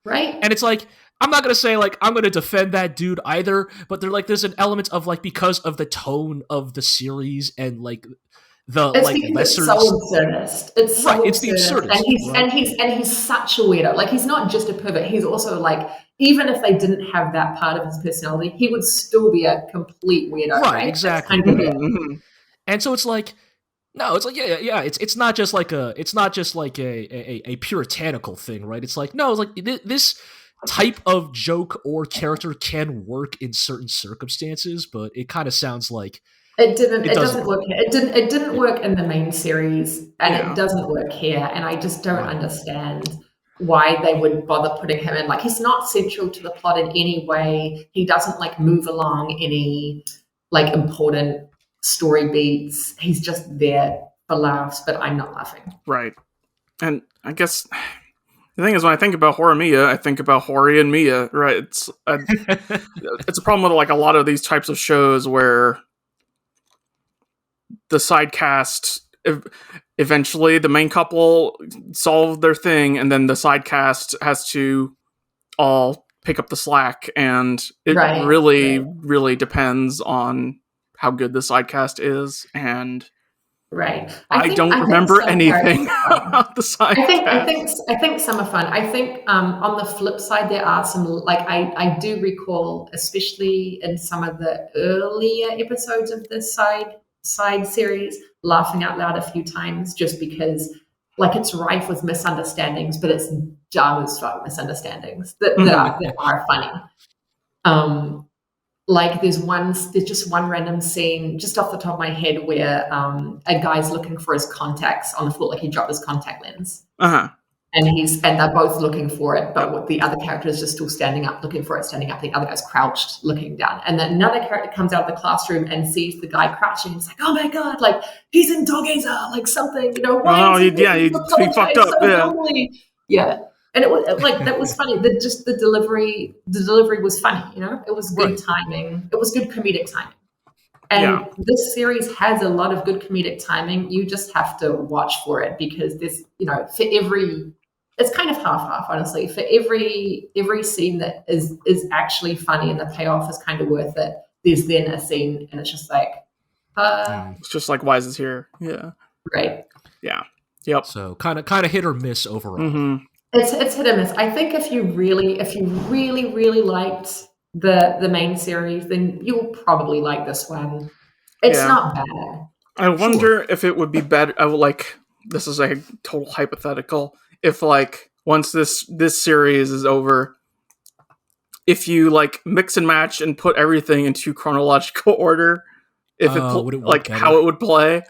right. And it's like, I'm not gonna say like I'm gonna defend that dude either, but there's an element of like, because of the tone of the series and like it's so absurdist. It's so it's the absurdist, and he's such a weirdo. Like, he's not just a pervert. He's also like, even if they didn't have that part of his personality, he would still be a complete weirdo. Right? Exactly. And so it's like, no, it's like it's not just like a puritanical thing, right? It's like, no, it's like this type of joke or character can work in certain circumstances, but it kind of sounds like it doesn't work here. It didn't work in the main series, and it doesn't work here. And I just don't understand why they would bother putting him in. Like, he's not central to the plot in any way. He doesn't like move along any like important story beats. He's just there for laughs, but I'm not laughing. Right. And I guess the thing is, when I think about Horimiya, I think about Hori and Miya, right? It's a problem with like a lot of these types of shows where the side cast, eventually the main couple solve their thing, and then the side cast has to all pick up the slack, and it really depends on how good the side cast is, and I don't remember anything about the side cast. I think some are fun. I think on the flip side, there are some, like, I do recall, especially in some of the earlier episodes of this side series, laughing out loud a few times, just because like it's rife with misunderstandings, but it's dumb as fuck misunderstandings that are funny. like there's just one random scene just off the top of my head where a guy's looking for his contacts on the floor, like he dropped his contact lens. And they're both looking for it, but the other character is just still standing up, looking for it, standing up. The other guy's crouched, looking down. And then another character comes out of the classroom and sees the guy crouching. He's like, "Oh my god, like he's in dog ear, like something, you know." Why he fucked up, yeah. And it was like that was funny. The delivery was funny, you know. It was good timing. It was good comedic timing. And this series has a lot of good comedic timing. You just have to watch for it because there's, you know, for every. It's kind of half, honestly. For every scene that is actually funny and the payoff is kind of worth it, there's then a scene and it's just like, it's just like, why is this here? Yeah. Right. Yeah. Yep. So kind of hit or miss overall. Mm-hmm. It's hit or miss. I think if you really liked the main series, then you'll probably like this one. It's not bad. I wonder if it would be better. I would like. This is a total hypothetical. If like once this series is over, if you like mix and match and put everything into chronological order, if how it would play,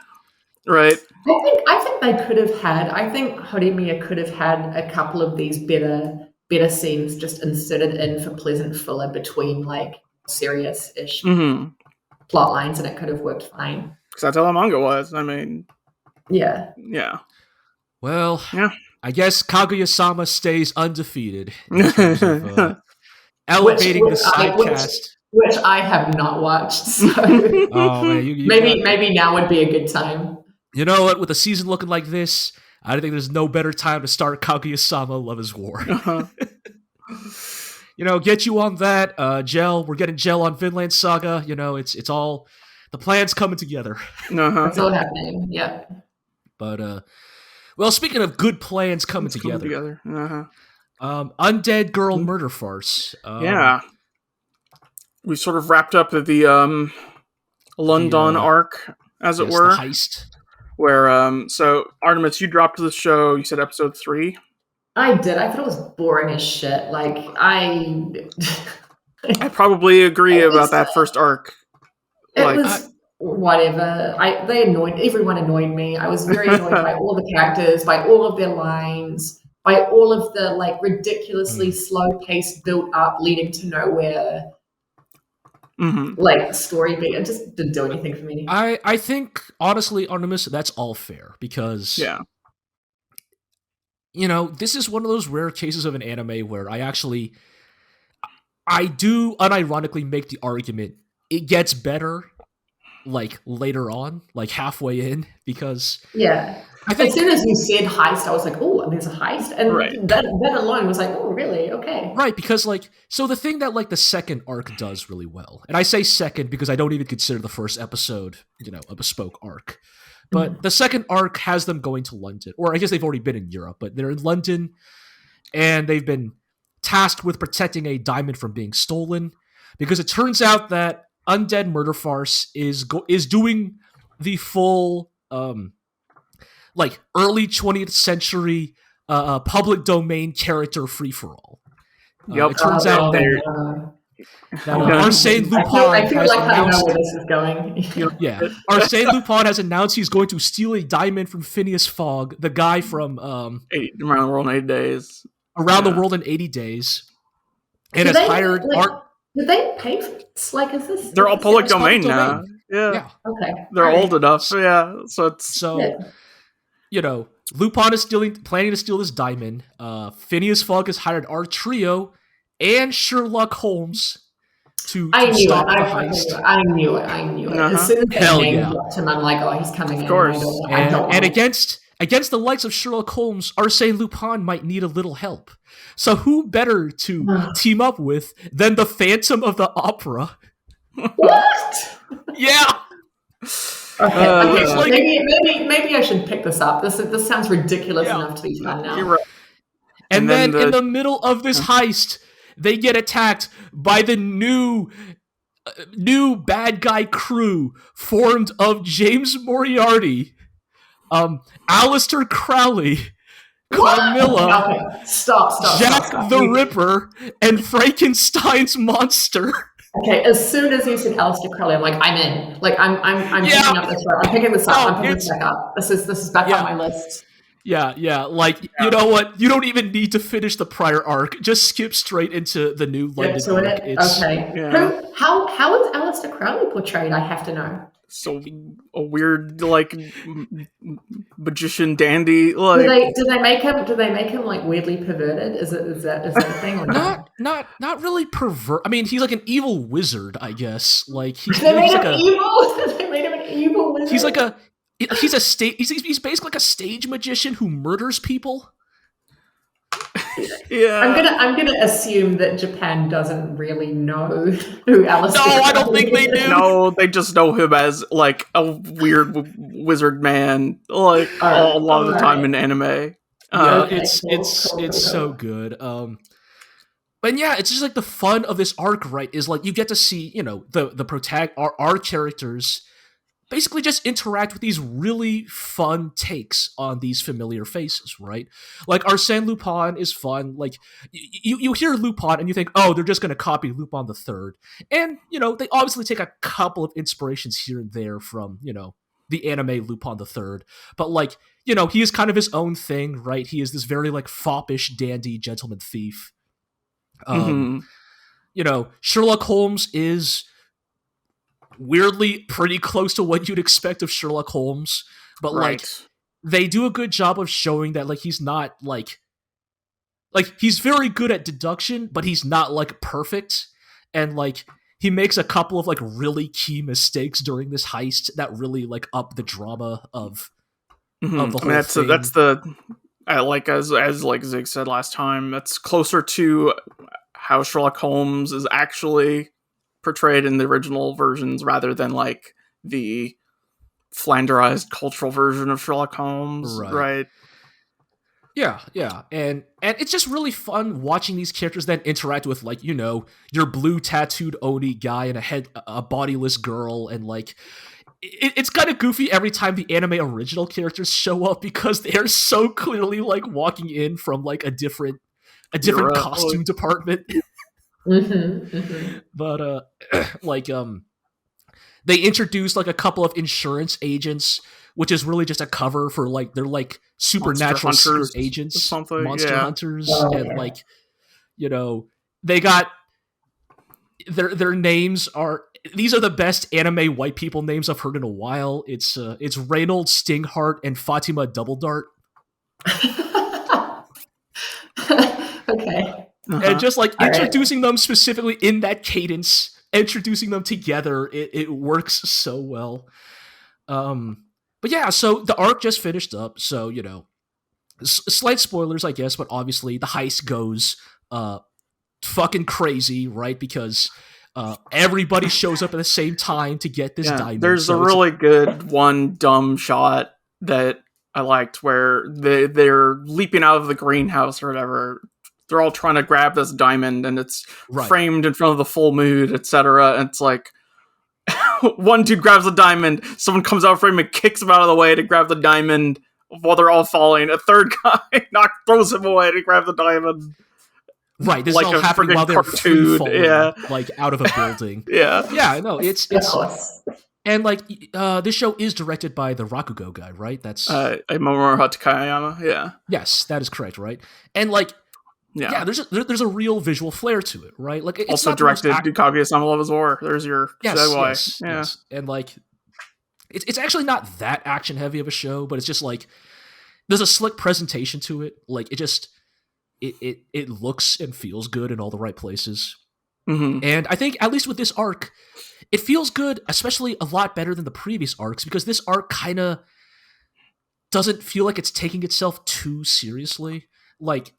right? I think they could have had. I think Horimiya could have had a couple of these better scenes just inserted in for pleasant filler between like serious-ish plot lines, and it could have worked fine. Because that's how the manga was. I mean, yeah. Well, I guess Kaguya-sama stays undefeated in terms of elevating the side cast. Which I have not watched. So oh man, maybe now would be a good time. You know what? With a season looking like this, I think there's no better time to start Kaguya-sama Love is War. You know, get you on that. Gel, we're getting Gel on Vinland Saga. You know, it's all the plans coming together. It's all happening. Yeah. But well, speaking of good plans coming together. Undead Girl Murder Farce. We sort of wrapped up the London arc, as it were. The heist. Where, so, Artemis, you dropped the show, you said episode 3? I did. I thought it was boring as shit. Like, I probably agree about that first arc. It was whatever. Everyone annoyed me. I was very annoyed by all the characters, by all of their lines, by all of the, like, ridiculously slow pace built up leading to nowhere. Like story beat, it just didn't do anything for me. I think honestly, Artemis, that's all fair because you know, this is one of those rare cases of an anime where I do unironically make the argument it gets better like later on, like halfway in, because I think as soon as you said heist, I was like, oh, there's a heist, and that alone was like, oh, really? Okay, right? Because like, so the thing that like the second arc does really well, and I say second because I don't even consider the first episode, you know, a bespoke arc, but the second arc has them going to London, or I guess they've already been in Europe, but they're in London, and they've been tasked with protecting a diamond from being stolen, because it turns out that Undead Murder Farce is doing the full like early 20th century public domain character free-for-all. It turns out that Arsène Lupin has announced where this is going. Arsène Lupin has announced he's going to steal a diamond from Phineas Fogg, the guy from Around the World in 80 Days. Around the World in 80 Days. And has hired art. Did they pay for this? Like, is this? They're all public domain now. Yeah. Okay. They're old enough. So you know, Lupin is planning to steal this diamond. Phineas Fogg has hired our trio and Sherlock Holmes to stop the heist. I knew it. As soon as that name dropped him, I'm like, oh, he's coming in. Of course. And against the likes of Sherlock Holmes, Arsène Lupin might need a little help. So who better to team up with than the Phantom of the Opera? What? Yeah. Okay. Maybe I should pick this up. This sounds ridiculous enough to be fun now. You're right. And then in the middle of this heist, they get attacked by the new bad guy crew formed of James Moriarty, Aleister Crowley, Carmilla, Stop, Jack the Ripper, and Frankenstein's monster. Okay, as soon as you said Aleister Crowley, I'm like, I'm in. Like, I'm picking up this. I'm picking this up. I'm picking this back up. This is back on my list. Yeah. Like, you know what? You don't even need to finish the prior arc. Just skip straight into the new London arc. Okay. Yeah. How is Aleister Crowley portrayed? I have to know. So a weird, like, magician dandy. Like, do they make him like weirdly perverted? Is that a thing or not really pervert? I mean, he's like an evil wizard, I guess. Like they made him evil. They made him an evil wizard. He's basically like a stage magician who murders people. Yeah, I'm gonna assume that Japan doesn't really know who Aleister. No, I don't think they do. No, they just know him as like a weird wizard man, like a lot of the time in anime. It's so good. But yeah, it's just like the fun of this arc, right? Is like you get to see, you know, our characters basically just interact with these really fun takes on these familiar faces, right? Like Arsène Lupin is fun. Like you hear Lupin and you think, oh, they're just going to copy Lupin the Third, and you know they obviously take a couple of inspirations here and there from the anime Lupin the Third, but like he is kind of his own thing, right? He is this very like foppish, dandy gentleman thief. Sherlock Holmes is weirdly pretty close to what you'd expect of Sherlock Holmes, but like they do a good job of showing that like he's not like he's very good at deduction, but he's not like perfect, and like he makes a couple of like really key mistakes during this heist that really like up the drama of the whole thing. That's the like as like Zig said last time, that's closer to how Sherlock Holmes is actually portrayed in the original versions rather than like the Flanderized cultural version of Sherlock Holmes, right? Yeah, and it's just really fun watching these characters then interact with like your blue tattooed Oni guy and a bodiless girl, and like it's kind of goofy every time the anime original characters show up because they're so clearly like walking in from like a different costume department. But they introduced like a couple of insurance agents, which is really just a cover for like they're like supernatural secret agents, monster hunters, and like they got their names are, these are the best anime white people names I've heard in a while. It's Reynold Stingheart and Fatima Double Dart. Okay. And just like introducing them specifically in that cadence, introducing them together, it works so well. But yeah, so the arc just finished up, so slight spoilers, I guess, but obviously the heist goes fucking crazy, right? Because everybody shows up at the same time to get this diamond. There's a really good one dumb shot that I liked where they're leaping out of the greenhouse or whatever. They're all trying to grab this diamond, and it's framed in front of the full moon, etc. And it's like one dude grabs a diamond, someone comes out frame and kicks him out of the way to grab the diamond while they're all falling. A third guy throws him away to grab the diamond. Right, this is all happening while they're free falling, like out of a building. Yeah, no, it's and like this show is directed by the Rakugo guy, right? That's Mamoru Takayama. Yes, that is correct, right? And like. Yeah, there's a real visual flair to it, right? Like it's also directed Kaguya-sama Love is War. There's your segue. Yes. And like it's actually not that action heavy of a show, but it's just like there's a slick presentation to it. Like it looks and feels good in all the right places. And I think at least with this arc, it feels good, especially a lot better than the previous arcs, because this arc kind of doesn't feel like it's taking itself too seriously. Like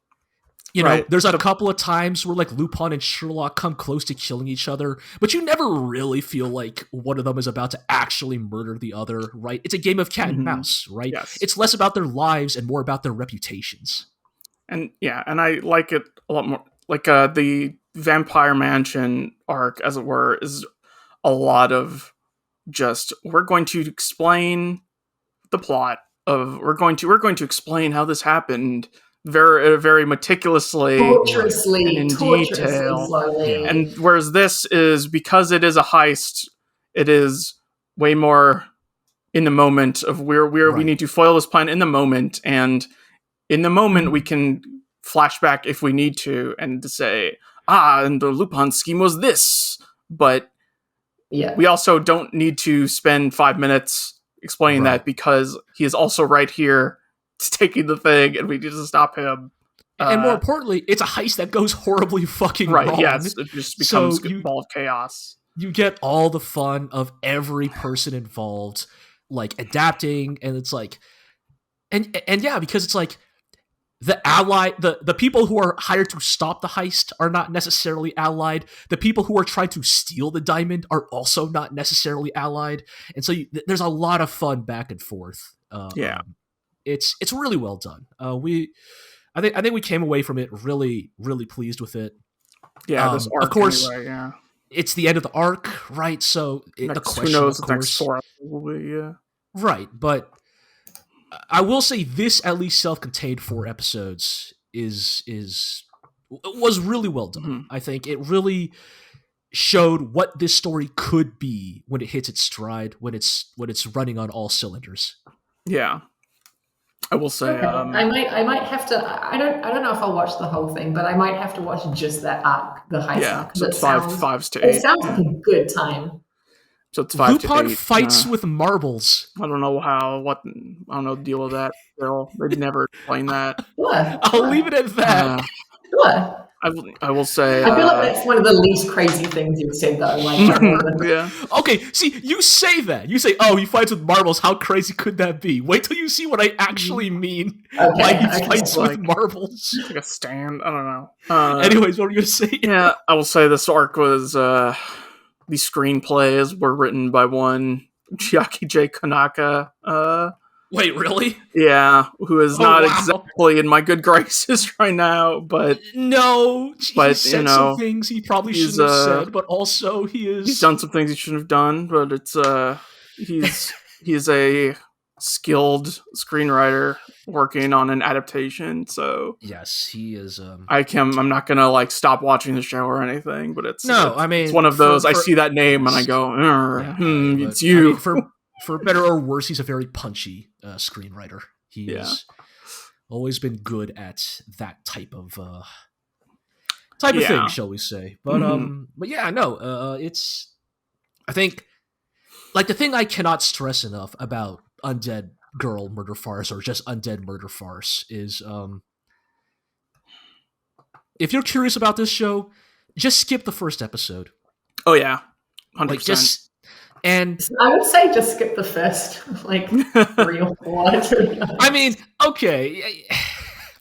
there's a couple of times where like Lupin and Sherlock come close to killing each other, but you never really feel like one of them is about to actually murder the other, right? It's a game of cat and mouse, right? Yes. It's less about their lives and more about their reputations. And I like it a lot more. Like the Vampire Mansion arc, as it were, is a lot of just we're going to explain the plot of we're going to explain how this happened. very meticulously torturously in detail. slowly. And whereas this is, because it is a heist, it is way more in the moment of where we need to foil this plan in the moment, and in the moment we can flash back if we need to and to say, and the Lupin scheme was this, but we also don't need to spend 5 minutes explaining that, because he is also right here taking the thing, and we need to stop him. And more importantly, it's a heist that goes horribly fucking wrong. Yes, it just becomes a ball of chaos. You get all the fun of every person involved, like, adapting, and it's like, and yeah, because it's like, the people who are hired to stop the heist are not necessarily allied. The people who are trying to steal the diamond are also not necessarily allied. And so there's a lot of fun back and forth. It's really well done. I think we came away from it really, really pleased with it. Yeah, this arc, of course. Anyway, it's the end of the arc, right? So the question, who knows, of course, next 4 will be, right? But I will say this, at least self-contained 4 episodes was really well done. Mm-hmm. I think it really showed what this story could be when it hits its stride, when it's running on all cylinders. Yeah, I will say. Okay. I might have to. I don't know if I'll watch the whole thing, but I might have to watch just that arc, the heist arc. So it's 5 to 8. It sounds like a good time. So it's 5 to 8. Lupin fights with marbles. I don't know I don't know the deal with that. They'd never explain that. What? I'll leave it at that. What? I will say. I feel like that's one of the least crazy things you've said, though. Like, yeah. Okay, see, you say that. You say, "Oh, he fights with marbles. How crazy could that be?" Wait till you see what I actually mean by he fights with marbles. Like a stand. I don't know. Anyways, what were you gonna say? Yeah, I will say this arc was. The screenplays were written by one Chiaki J. Kanaka. Wait, really? Yeah, who is not exactly in my good graces right now, but he said some things he probably shouldn't have said, but also he's done some things he shouldn't have done. But it's he's a skilled screenwriter working on an adaptation. So yes, he is. I'm not gonna stop watching the show or anything, but it's it's one of those. I see that name and I go, it's you. I mean, for better or worse, he's a very punchy screenwriter. He's always been good at that type of thing, shall we say? But but yeah, no, it's. I think, like, the thing I cannot stress enough about Undead Girl Murder Farce, or just Undead Murder Farce, is if you're curious about this show, just skip the first episode. Oh yeah, 100%. And I would say just skip the first 3 or 4. I mean, okay,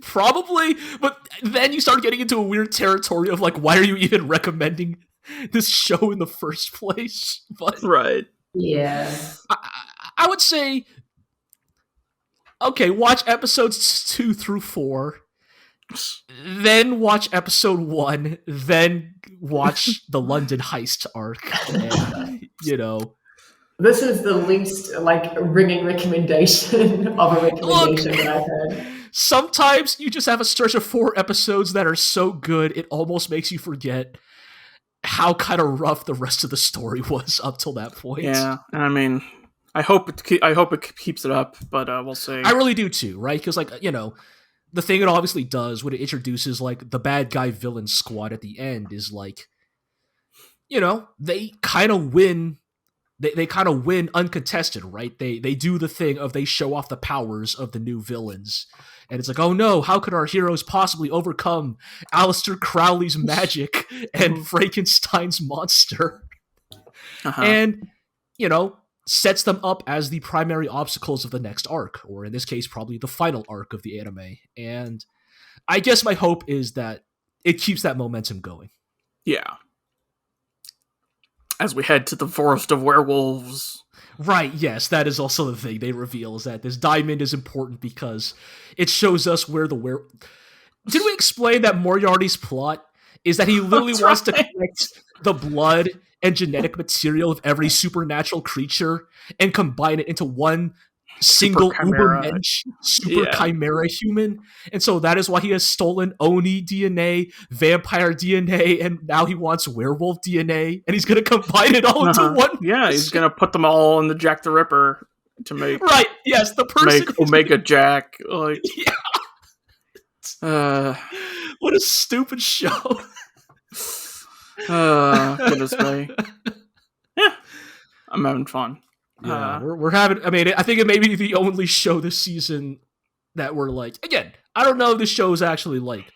probably, but then you start getting into a weird territory of why are you even recommending this show in the first place? But right, yeah, I would say, okay, watch episodes 2 through 4, then watch episode 1, then watch the London heist arc, and, this is the least ringing recommendation of a recommendation that I've heard. Sometimes you just have a stretch of 4 episodes that are so good it almost makes you forget how kind of rough the rest of the story was up till that point. Yeah, and I mean, I hope it keeps it up, but we'll see. I really do too, right? Because the thing it obviously does when it introduces the bad guy villain squad at the end is they kind of win. They kind of win uncontested, right? They do the thing of they show off the powers of the new villains. And it's oh no, how could our heroes possibly overcome Aleister Crowley's magic and Frankenstein's monster? And, sets them up as the primary obstacles of the next arc, or in this case, probably the final arc of the anime. And I guess my hope is that it keeps that momentum going. Yeah. As we head to the Forest of Werewolves. Right, yes, that is also the thing they reveal, is that this diamond is important because it shows us where the Did we explain that Moriarty's plot is that he literally wants to collect the blood and genetic material of every supernatural creature and combine it into one single chimera. ubermensch, super chimera human. And so that is why he has stolen Oni DNA, vampire DNA, and now he wants werewolf DNA, and he's going to combine it all into one. Yeah, he's going to put them all in the Jack the Ripper to make... Right, yes, the person... Make Omega Jack. Like, what a stupid show. Goodness me. Yeah, I'm having fun. Yeah, we're having... I mean, I think it may be the only show this season that we're like... Again, I don't know if the show's actually like...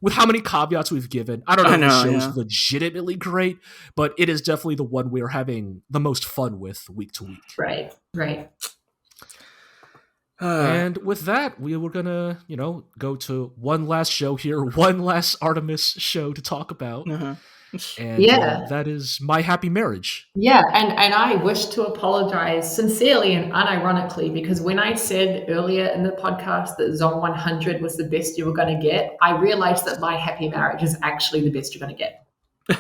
With how many caveats we've given, I don't know if the show's legitimately great, but it is definitely the one we're having the most fun with week to week. Right. And with that, we were gonna, go to one last show here, one last Artemis show to talk about. And that is My Happy Marriage. Yeah, and I wish to apologize sincerely and unironically, because when I said earlier in the podcast that Zone 100 was the best you were going to get, I realized that My Happy Marriage is actually the best you're going to get.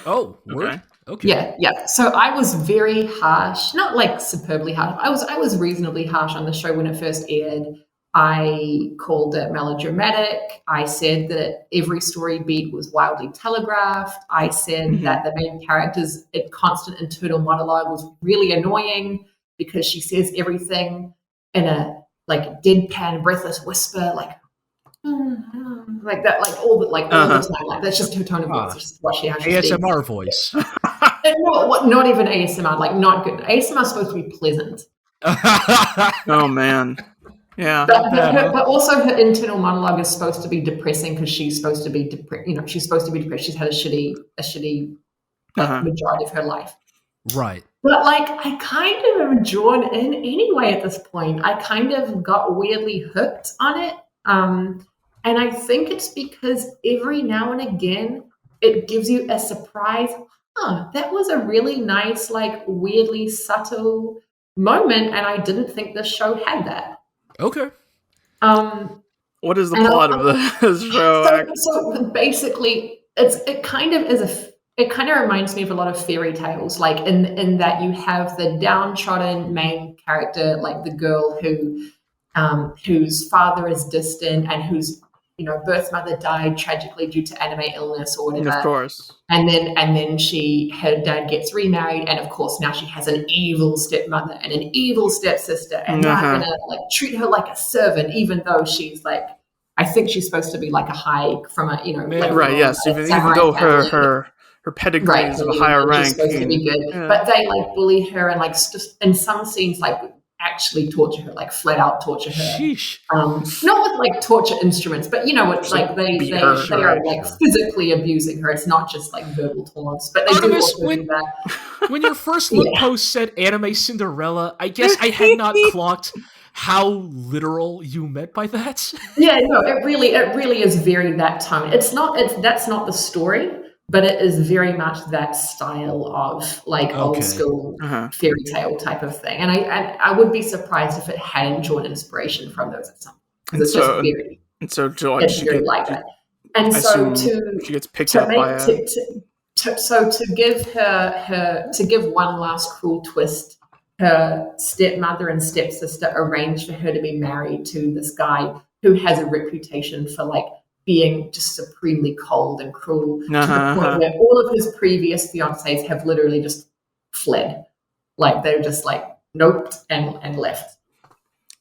Oh, word? Okay. Yeah. So I was very harsh, not like superbly harsh. I was reasonably harsh on the show when it first aired. I called it melodramatic. I said that every story beat was wildly telegraphed. I said that the main character's constant internal monologue was really annoying because she says everything in a like deadpan, breathless whisper, like that, all the time. Like that's just her tone of voice. It's just what she has. ASMR voice. Not even ASMR. Like not good. ASMR is supposed to be pleasant. Oh man. Yeah, but also her internal monologue is supposed to be depressing because she's supposed to be she's supposed to be depressed. She's had a shitty majority of her life. Right. But I kind of am drawn in anyway at this point. I kind of got weirdly hooked on it. And I think it's because every now and again it gives you a surprise. That was a really nice, weirdly subtle moment, and I didn't think this show had that. Okay. What is the plot of this show? So basically, it kind of reminds me of a lot of fairy tales, in that you have the downtrodden main character, like the girl whose father is distant and whose birth mother died tragically due to anime illness or whatever. Of course. And then her dad gets remarried, and of course now she has an evil stepmother and an evil stepsister, and they're gonna treat her like a servant, even though she's I think she's supposed to be a high from a right. Yes, even though her pedigree is of a higher rank, she's supposed to be good, but they bully her and in some scenes actually torture her, flat out torture her. Sheesh. Not with torture instruments, but they are physically abusing her. It's not just verbal taunts, but they Artemis, do also do that. When your first look post said anime Cinderella, I guess I had not clocked how literal you meant by that. Yeah, no, it really is very that tone. That's not the story, but it is very much that style of old school fairy tale type of thing. And I would be surprised if it hadn't drawn inspiration from those at some point. It's just very. And so Joy, it's very like that. And so she gets picked up by to give one last cruel twist, her stepmother and stepsister arranged for her to be married to this guy who has a reputation for being just supremely cold and cruel to the point where all of his previous fiancés have literally just fled. They're just nope and left.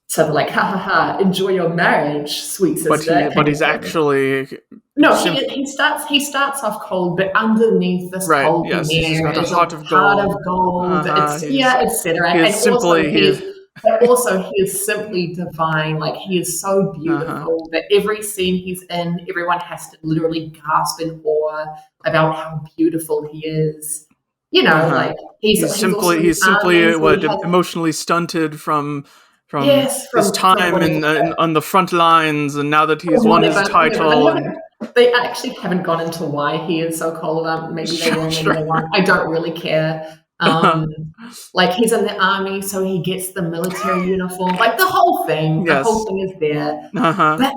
So they're like, ha ha ha, enjoy your marriage, sweet sister. But he's actually he starts off cold, but underneath this cold he's got a heart of gold. Etc. And also he is simply divine. He is so beautiful that every scene he's in, everyone has to literally gasp in awe about how beautiful he is. He's simply emotionally stunted from his time on the front lines, and now that he's won his title. They actually haven't gone into why he is so cold. Maybe they will, maybe they won't. I don't really care. He's in the army, so he gets the military uniform. The whole thing. Yes. The whole thing is there. But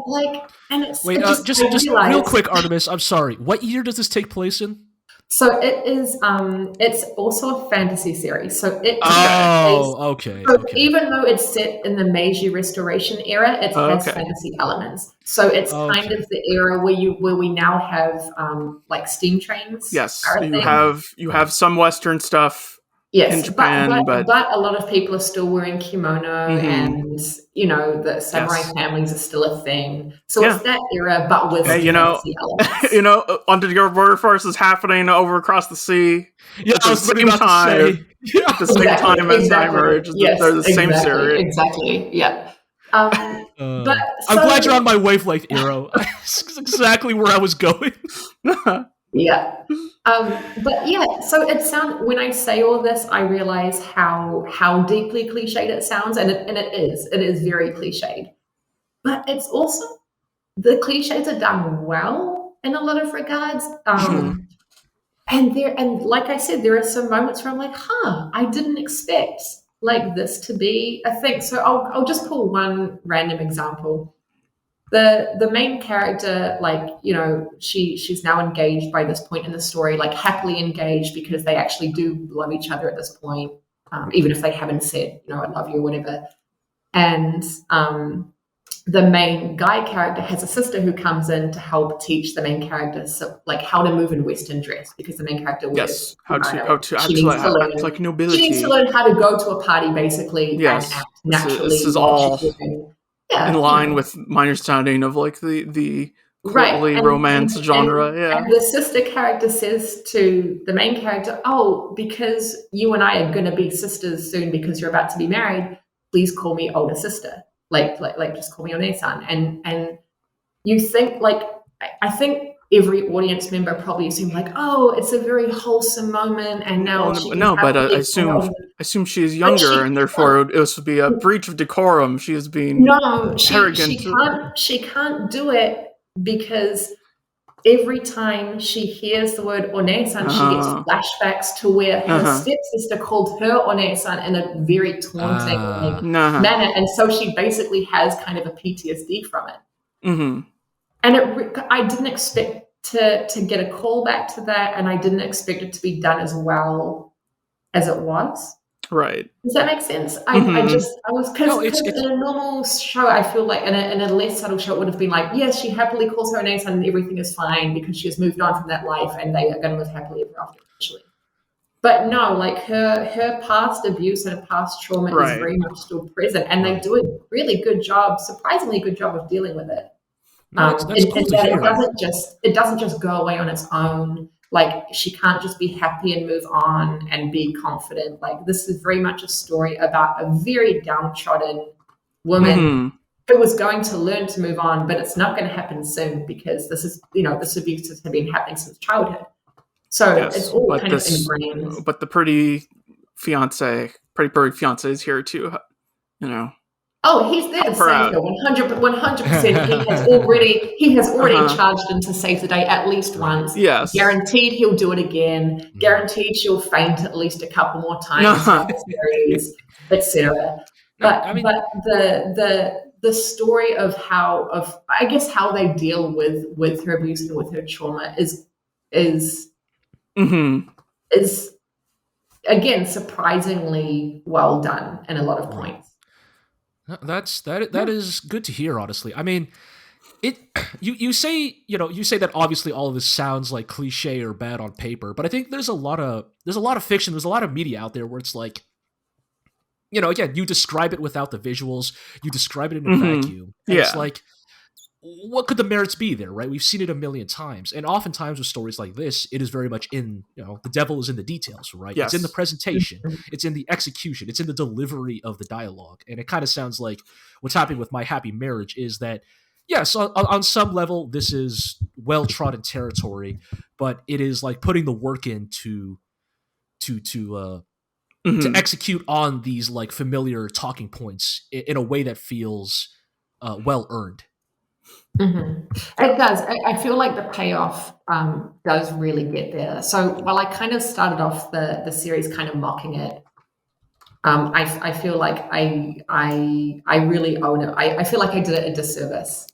and it's just real quick, Artemis. I'm sorry. What year does this take place in? So it is. It's also a fantasy series. So it. Okay. So even though it's set in the Meiji Restoration era, it has fantasy elements. So it's kind of the era where we now have like steam trains. Yes, you have some Western stuff. Yes, in Japan, but a lot of people are still wearing kimono, and the samurai families are still a thing. So it's that era, but with fantasy elements. Undead Border Force is happening over across the sea. Yeah, at the same time. At the same time as Emerge. Yes, they're the same series. Exactly. Yeah. But I'm glad you're on my wavelength, Eero. That's exactly where I was going. Yeah. But yeah, so when I say all this, I realize how deeply cliched it sounds, and it is very cliched. But it's also, the cliches are done well in a lot of regards. And like I said, there are some moments where I'm like, I didn't expect like this to be a thing. So I'll just pull one random example. The main character, she's now engaged by this point in the story, like happily engaged, because they actually do love each other at this point, even if they haven't said, I love you or whatever. And the main guy character has a sister who comes in to help teach the main character how to move in Western dress, because the main character wears how to act like nobility. She needs to learn how to go to a party basically and act naturally. This is all in line with my understanding of like the courtly romance genre. And the sister character says to the main character, because you and I are going to be sisters soon because you're about to be married, please call me older sister. Like just call me One-san. And you think, I think every audience member probably assumed it's a very wholesome moment, and now I assume she is younger, and therefore it would be a breach of decorum. She is being arrogant. She can't do it, because every time she hears the word One-san, she gets flashbacks to where her stepsister called her One-san in a very taunting manner, and so she basically has kind of a PTSD from it. Mm-hmm. And I didn't expect to get a call back to that, and I didn't expect it to be done as well as it was. Right. Does that make sense? Because in a normal show, I feel like in a less subtle show, it would have been like, yes, she happily calls her One-san and everything is fine because she has moved on from that life and they are going to live happily ever after eventually. But no, her past abuse and her past trauma is very much still present, and they do a really good job, surprisingly good job of dealing with it. That's cool to hear. It doesn't just go away on its own. Like, she can't just be happy and move on and be confident. Like, this is very much a story about a very downtrodden woman who was going to learn to move on, but it's not going to happen soon, because this abuse has been happening since childhood. So it's all kind of ingrained. But the pretty fiance is here to, Oh, he's there to save her, 100%. He has already charged in to save the day at least once. Yes. Guaranteed he'll do it again. Guaranteed she'll faint at least a couple more times, etc. But the story of how they deal with her abuse and with her trauma is again surprisingly well done in a lot of points. That is good to hear, honestly. I mean, you say that obviously all of this sounds like cliche or bad on paper, but I think there's a lot of fiction, there's a lot of media out there where it's like, again, you describe it without the visuals, you describe it in a vacuum. And it's like, what could the merits be there, right? We've seen it a million times. And oftentimes with stories like this, it is very much in, the devil is in the details, right? Yes. It's in the presentation. It's in the execution. It's in the delivery of the dialogue. And it kind of sounds like what's happening with My Happy Marriage is that, yes, on some level, this is well-trodden territory, but it is like putting the work in to execute on these like familiar talking points in a way that feels well-earned. It does. I feel like the payoff does really get there. So while I kind of started off the series kind of mocking it, I feel like I really own it. I feel like I did it a disservice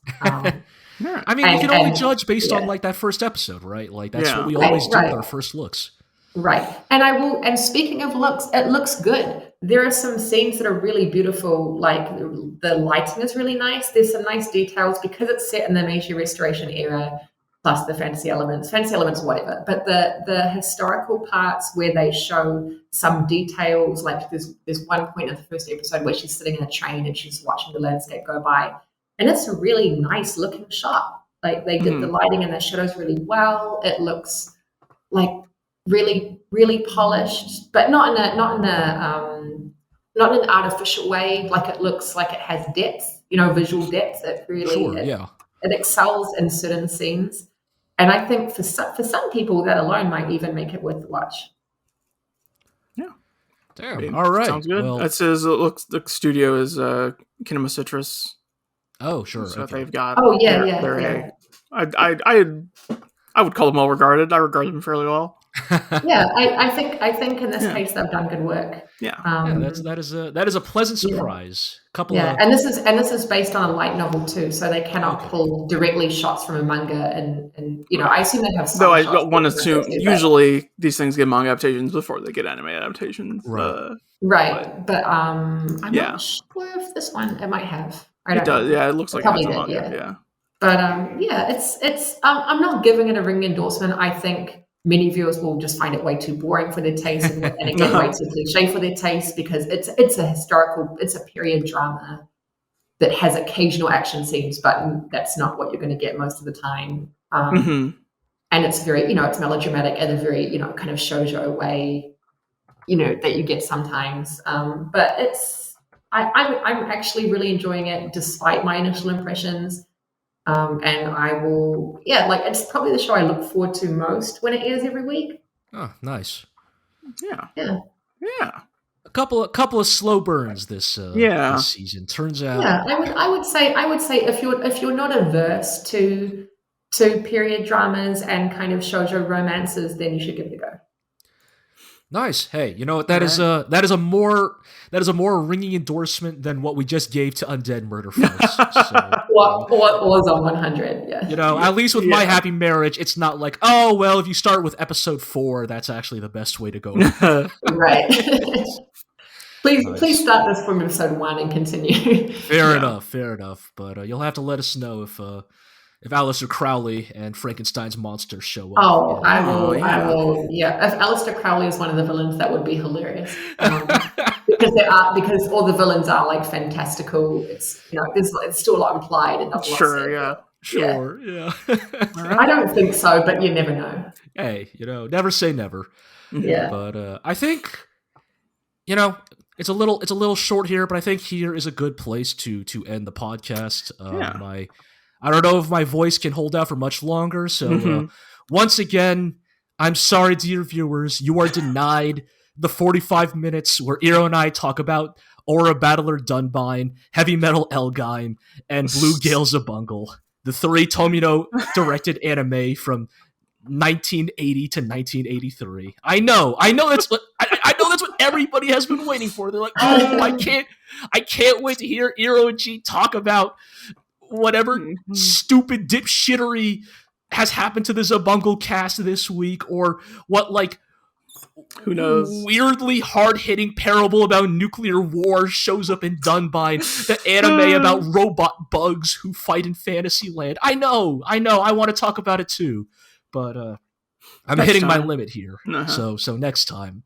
I mean, we can only judge based on like that first episode, right? Like that's what we always do with our first looks. Right. And speaking of looks, it looks good. There are some scenes that are really beautiful, like the lighting is really nice. There's some nice details because it's set in the Meiji Restoration era, plus the fantasy elements, whatever. But the historical parts where they show some details, like there's one point in the first episode where she's sitting in a train and she's watching the landscape go by. And it's a really nice looking shot. Like they did the lighting and the shadows really well. It looks like really, really polished, but not in an artificial way. Like it looks like it has depth, visual depth. It really, it excels in certain scenes. And I think for some people, that alone might even make it worth the watch. Yeah. Damn. All right. Sounds good. Well, it says the studio is Kinema Citrus. Oh, sure. So okay. they've got. Oh yeah. I would call them well regarded. I regard them fairly well. Yeah, I think in this case they've done good work. Yeah, that is a pleasant surprise. And this is based on a light novel too, so they cannot pull directly shots from a manga, and I assume they have some. Though I want to assume usually these things get manga adaptations before they get anime adaptations. Right, but I'm not sure if this one it might have. It does. Yeah, it looks like it's a manga. Yeah. But it's I'm not giving it a ring endorsement. I think many viewers will just find it way too boring for their taste and it get way too cliche for their taste because it's a period drama that has occasional action scenes, but that's not what you're going to get most of the time. And it's very, it's melodramatic in a very, kind of shoujo way, that you get sometimes. But I'm actually really enjoying it despite my initial impressions. And I will, it's probably the show I look forward to most when it airs every week. Oh, nice. Yeah. A couple of slow burns this season. Turns out. Yeah, I would say if you're not averse to period dramas and kind of shoujo romances, then you should give it a go. Nice. Hey, you know what? That is a more ringing endorsement than what we just gave to Undead Murder Farce. So, what was on 100? Yeah. At least with My Happy Marriage, it's not like, oh well, if you start with episode 4, that's actually the best way to go. Right. Please start this from episode 1 and continue. Fair enough. But you'll have to let us know if Aleister Crowley and Frankenstein's monster show up. Oh, I will. Yeah, if Aleister Crowley is one of the villains, that would be hilarious. Because all the villains are like fantastical. It's it's still a lot implied and not sure. Yeah. I don't think so, but you never know. Hey, never say never. Yeah. But I think it's a little short here, but I think here is a good place to end the podcast. I don't know if my voice can hold out for much longer, so once again, I'm sorry, dear viewers, you are denied the 45 minutes where Iro and I talk about Aura Battler Dunbine, Heavy Metal Elgine, and Blue Gale Zabungle, the 3 Tomino-directed anime from 1980 to 1983. I know that's what everybody has been waiting for. They're like, oh, I can't wait to hear Iro and G talk about whatever stupid dipshittery has happened to the Zabungle cast this week, or what who knows, weirdly hard-hitting parable about nuclear war shows up in Dunbine, the anime about robot bugs who fight in Fantasyland. I know, I want to talk about it too, but I'm hitting my limit here. So next time.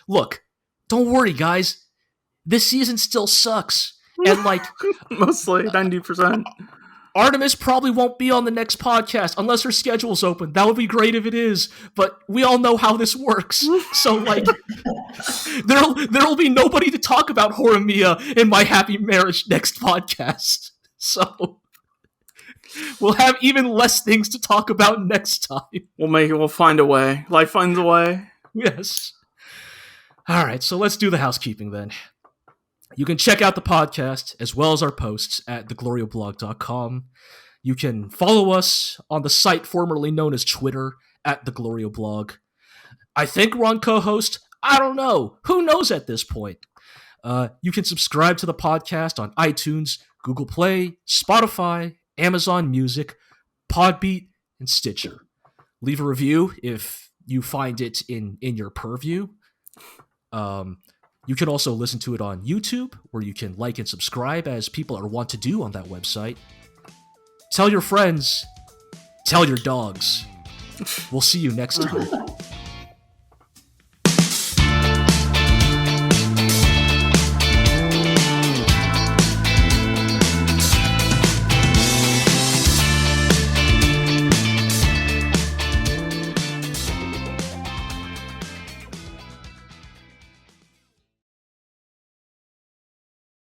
Look, don't worry, guys. This season still sucks. And mostly 90%. Artemis probably won't be on the next podcast unless her schedule's open. That would be great if it is, but we all know how this works. So there'll be nobody to talk about Horimiya in My Happy Marriage next podcast. So we'll have even less things to talk about next time. We'll find a way. Life finds a way. Yes. All right, so let's do the housekeeping then. You can check out the podcast as well as our posts at theglorioblog.com. You can follow us on the site formerly known as Twitter at theglorioblog. I think we're on co-host. I don't know. Who knows at this point? You can subscribe to the podcast on iTunes, Google Play, Spotify, Amazon Music, Podbeat, and Stitcher. Leave a review if you find it in your purview. You can also listen to it on YouTube, where you can like and subscribe, as people are wont to do on that website. Tell your friends. Tell your dogs. We'll see you next time.